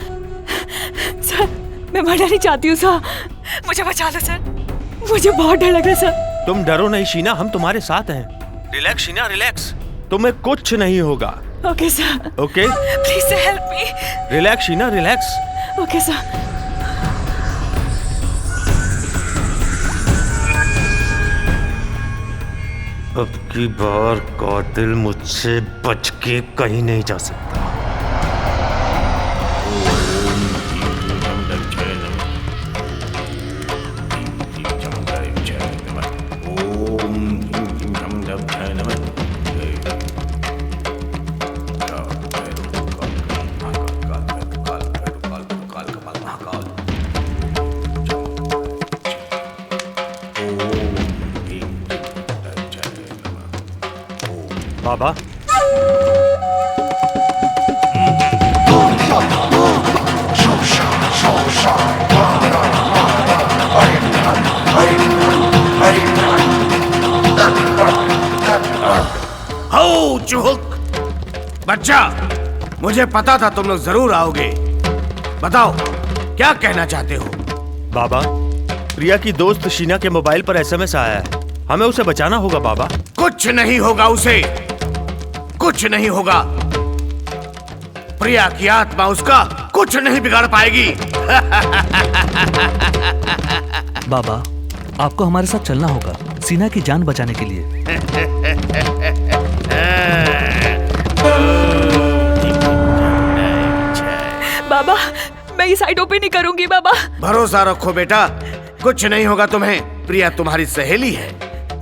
B: मैं मरना नहीं चाहती हूँ सर, मुझे बचा लो सर, मुझे बहुत डर लग रहा है सर।
R: तुम डरो नहीं शीना, हम तुम्हारे साथ हैं। रिलैक्स शीना, रिलैक्स, तुम्हें कुछ नहीं होगा।
B: Okay sir.
R: Okay,
B: please sir help me.
R: Relax Sheena, relax.
B: Okay sir.
R: अब की बार कातिल मुझसे बच के कहीं नहीं जा सकता। बाबा,
D: हो चुहुक बच्चा, मुझे पता था तुम लोग जरूर आओगे। बताओ क्या कहना चाहते हो?
R: बाबा, प्रिया की दोस्त शीना के मोबाइल पर SMS आया है, हमें उसे बचाना होगा बाबा।
D: कुछ नहीं होगा उसे, कुछ नहीं होगा। प्रिया की आत्मा उसका कुछ नहीं बिगाड़ पाएगी।
P: बाबा, आपको हमारे साथ चलना होगा सीना की जान बचाने के लिए।
B: बाबा, मैं ये साइट ओपन नहीं करूंगी बाबा।
D: भरोसा रखो बेटा, कुछ नहीं होगा तुम्हें। प्रिया तुम्हारी सहेली है,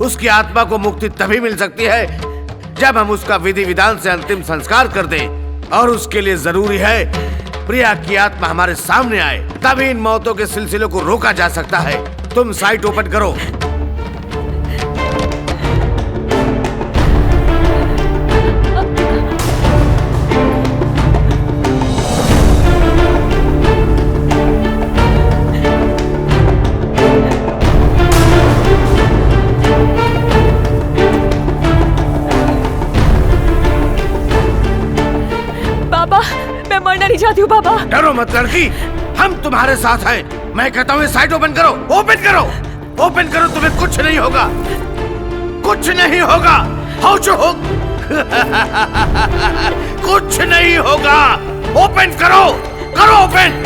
D: उसकी आत्मा को मुक्ति तभी मिल सकती है जब हम उसका विधि विधान से अंतिम संस्कार कर दें। और उसके लिए जरूरी है प्रिया की आत्मा हमारे सामने आए, तभी इन मौतों के सिलसिले को रोका जा सकता है। तुम साइट ओपन करो।
B: नहीं चाहती हूँ बाबा।
D: डरो मत लड़की, हम तुम्हारे साथ हैं। मैं कहता हूँ साइट ओपन करो, ओपन करो, ओपन करो, तुम्हें कुछ नहीं होगा, कुछ नहीं होगा। हो जो हो कुछ नहीं होगा। ओपन करो, करो ओपन।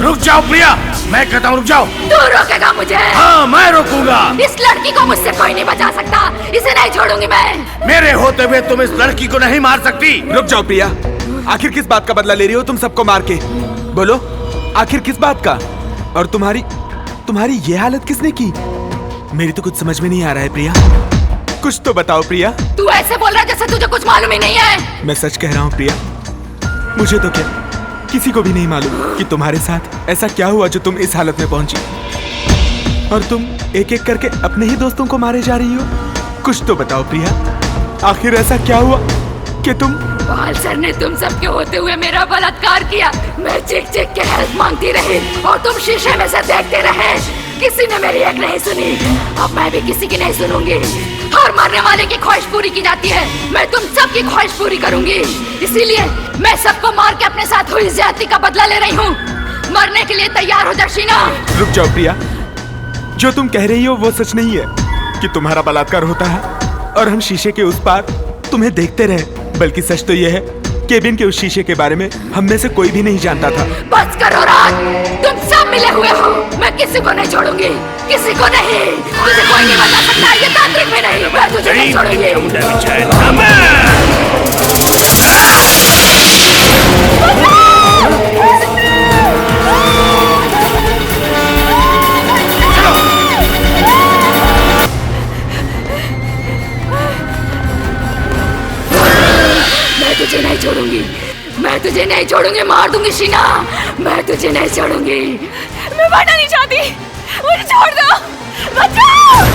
D: रुक जाओ प्रिया, मैं कहता हूँ रुक जाओ।
Q: तू रोकेगा मुझे?
D: हाँ मैं रोकूंगा।
Q: इस लड़की को मुझसे कोई नहीं बचा सकता, इसे नहीं छोड़ूंगी मैं।
D: मेरे होते हुए तुम इस लड़की को नहीं मार सकती।
S: रुक जाओ प्रिया, आखिर किस बात का बदला ले रही हो तुम सबको मार के? बोलो आखिर किस बात का? और तुम्हारी ये हालत किसने की? मेरी तो कुछ समझ में नहीं आ रहा है प्रिया, कुछ तो बताओ प्रिया।
Q: तू ऐसे बोल रहा है जैसे तुझे कुछ मालूम ही नहीं है।
S: मैं सच कह रहा हूँ प्रिया, मुझे तो क्या किसी को भी नहीं मालूम कि तुम्हारे साथ ऐसा क्या हुआ जो तुम इस हालत में पहुंची। और तुम एक एक करके अपने ही दोस्तों को मारे जा रही हो। कुछ तो बताओ प्रिया, आखिर ऐसा क्या हुआ कि तुम
Q: पाल सर ने तुम सबके होते हुए मेरा बलात्कार किया। मैं चीख चीख के हेल्प मांगती रही और तुम शीशे में से देखते रहे। किसी ने मेरी एक नहीं सुनी, अब मैं भी किसी की नहीं सुनूंगी। हर मरने वाले की ख्वाहिश पूरी की जाती है, मैं तुम सबकी ख्वाहिश पूरी करूंगी। इसीलिए मैं सबको मार के अपने साथ हुई ज्यादती का बदला ले रही हूँ। मरने के लिए तैयार हो जा शीना। रुक
S: जाओ प्रिया, जो तुम कह रही हो वो सच नहीं है कि तुम्हारा बलात्कार होता है और हम शीशे के उस पार तुम्हें देखते रहे, बल्कि सच तो यह है केबिन के उस शीशे के बारे में हम में से कोई भी नहीं जानता था।
Q: बस करो राज, तुम सब मिले हुए हो। मैं किसी को नहीं छोड़ूंगी, किसी को नहीं। तुझे कोई नहीं बता सकता, ये तांत्रिक भी नहीं। मैं तुझे नहीं छोड़ूंगी। तुझे नहीं छोड़ूंगी, मैं तुझे नहीं छोड़ूंगी, मार दूंगी शीना। मैं तुझे नहीं छोड़ूंगी।
B: मैं मरना नहीं चाहती, मुझे छोड़ दो। बचाओ!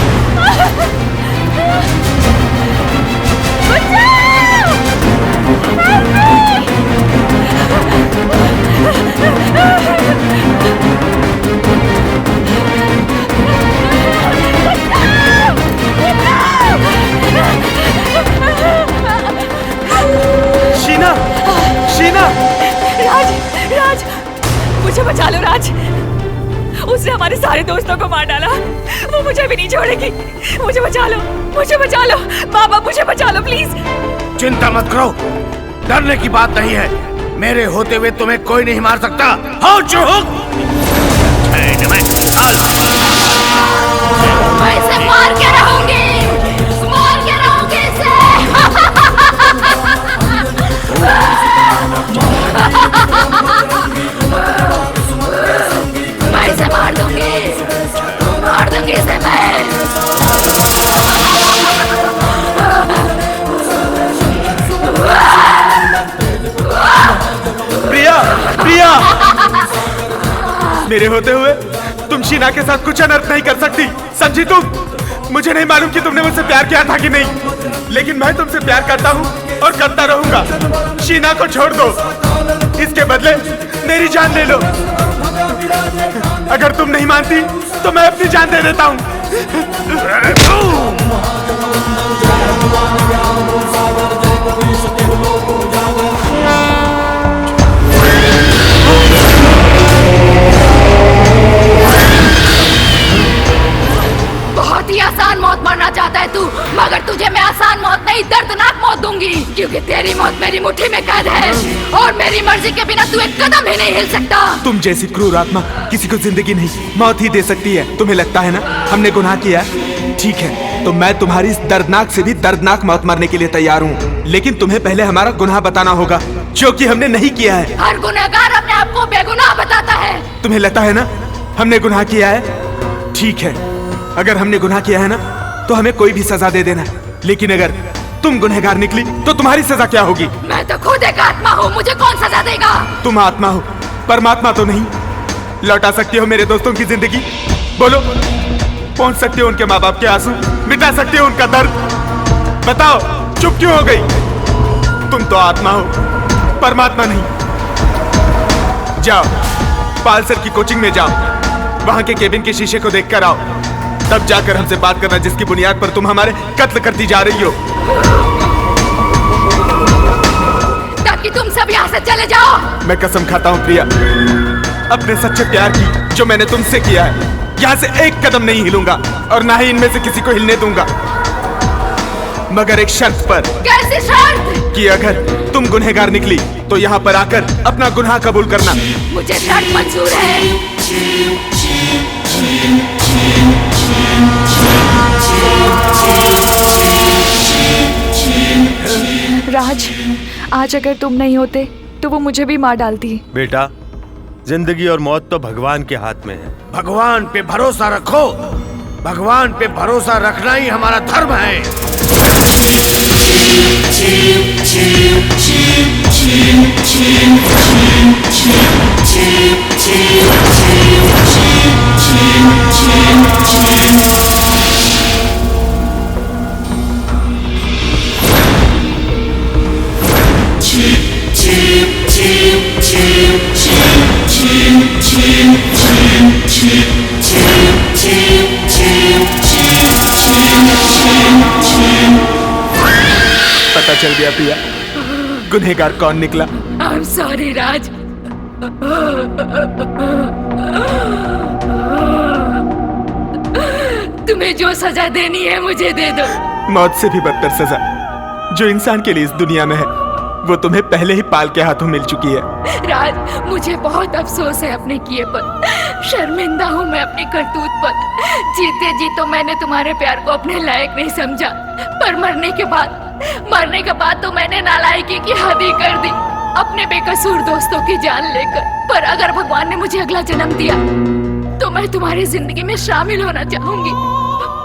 S: शीना, शीना!
B: राज, राज, मुझे बचा लो राज। उसने हमारे सारे दोस्तों को मार डाला, वो मुझे भी नहीं छोड़ेगी। मुझे बचा लो, मुझे बचा लो। बाबा मुझे बचा लो प्लीज।
D: चिंता मत करो, डरने की बात नहीं है। मेरे होते हुए तुम्हें कोई नहीं मार सकता। हो चुप!
Q: मैं इसे मार के रहूंगी, मार के रहूंगी इसे। मैं इसे मार दूंगी इसे मैं।
S: प्रिया, प्रिया! मेरे होते हुए तुम शीना के साथ कुछ अनर्थ नहीं कर सकती, समझी तुम? मुझे नहीं मालूम कि तुमने मुझसे प्यार किया था कि नहीं, लेकिन मैं तुमसे प्यार करता हूँ और करता रहूंगा। शीना को छोड़ दो, इसके बदले मेरी जान ले लो। अगर तुम नहीं मानती तो मैं अपनी जान दे देता हूँ।
Q: बहुत ही आसान मौत मरना चाहता है तू, मगर तुझे मैं आसान मौत नहीं, दर्दनाक मौत दूंगी। क्योंकि तेरी मौत मेरी मुट्ठी में कैद है और मेरी मर्जी के बिना तू एक कदम भी नहीं हिल सकता।
S: तुम जैसी क्रूर आत्मा किसी को जिंदगी नहीं, मौत ही दे सकती है। तुम्हें लगता है ना हमने गुनाह किया है? ठीक है, तो मैं तुम्हारी इस दर्दनाक से भी दर्दनाक मौत मरने के लिए तैयार हूँ, लेकिन तुम्हें पहले हमारा गुनाह बताना होगा, जो कि हमने नहीं किया है।
Q: हर गुनहगार अपने आप को बेगुनाह बताता है।
S: तुम्हें लगता है ना हमने गुनाह किया है? ठीक है, अगर हमने गुनाह किया है ना तो हमें कोई भी सजा दे देना, लेकिन अगर तुम गुनहगार निकली तो तुम्हारी सजा क्या होगी?
Q: मैं तो खुद एक आत्मा हूँ, मुझे कौन सजा देगा?
S: तुम आत्मा हो, परमात्मा तो नहीं। लौटा सकती हो मेरे दोस्तों की जिंदगी? बोलो, पहुंच सकते हो उनके माँ बाप के आंसू, मिटा सकते हो उनका दर्द? बताओ, चुप क्यों हो गई? तुम तो आत्मा हो, परमात्मा नहीं। जाओ, पाल सर की कोचिंग में जाओ, वहां के केबिन के शीशे को देख कर आओ, तब जाकर हमसे बात करना जिसकी बुनियाद पर तुम हमारे कत्ल करती जा रही हो।
Q: ताकि तुम सब यहाँ से चले जाओ।
S: मैं कसम खाता हूँ प्रिया, अपने सच्चे प्यार की जो मैंने तुमसे किया है, यहाँ से एक कदम नहीं हिलूंगा और ना ही इनमें से किसी को हिलने दूंगा, मगर एक शर्त पर।
Q: कैसी शर्त?
S: कि अगर तुम गुनहगार निकली तो यहाँ पर आकर अपना गुनाह कबूल करना।
Q: मुझे शर्त मंजूर है।
B: राज, आज अगर तुम नहीं होते तो वो मुझे भी मार डालती।
R: बेटा, जिंदगी और मौत तो भगवान के हाथ में है।
D: भगवान पे भरोसा रखो, भगवान पे भरोसा रखना ही हमारा धर्म है।
S: चल गया प्रिया। गुनहगार कौन निकला?
Q: आई एम सॉरी राज। तुम्हें जो सजा देनी है मुझे दे दो।
S: मौत से भी बदतर सजा जो इंसान के लिए इस दुनिया में है वो तुम्हें पहले ही पाल के हाथों मिल चुकी है।
Q: राज, मुझे बहुत अफसोस है अपने किए पर। शर्मिंदा हूँ मैं अपनी करतूत पर। जीते जी तो मैंने तुम्हारे प्यार को अपने लायक नहीं समझा, पर मरने के बाद तो मैंने नालायकी की हद ही कर दी, अपने बेकसूर दोस्तों की जान लेकर। पर अगर भगवान ने मुझे अगला जन्म दिया तो मैं तुम्हारी जिंदगी में शामिल होना चाहूंगी।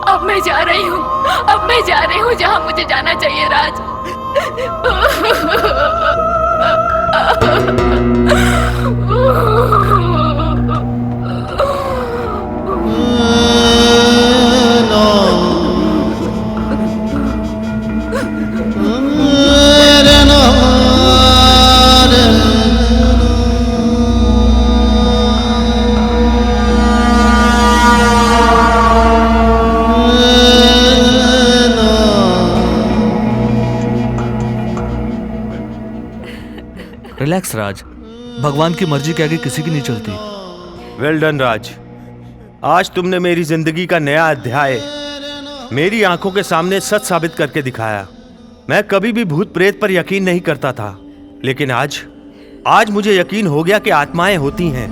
Q: अब मैं जा रही हूँ जहाँ मुझे जाना चाहिए राज।
P: रिलैक्स राज, भगवान की मर्जी के आगे किसी की नहीं चलती।
R: वेल डन राज, आज तुमने मेरी जिंदगी का नया अध्याय मेरी आंखों के सामने सच साबित करके दिखाया। मैं कभी भी भूत प्रेत पर यकीन नहीं करता था, लेकिन आज मुझे यकीन हो गया कि आत्माएं होती हैं।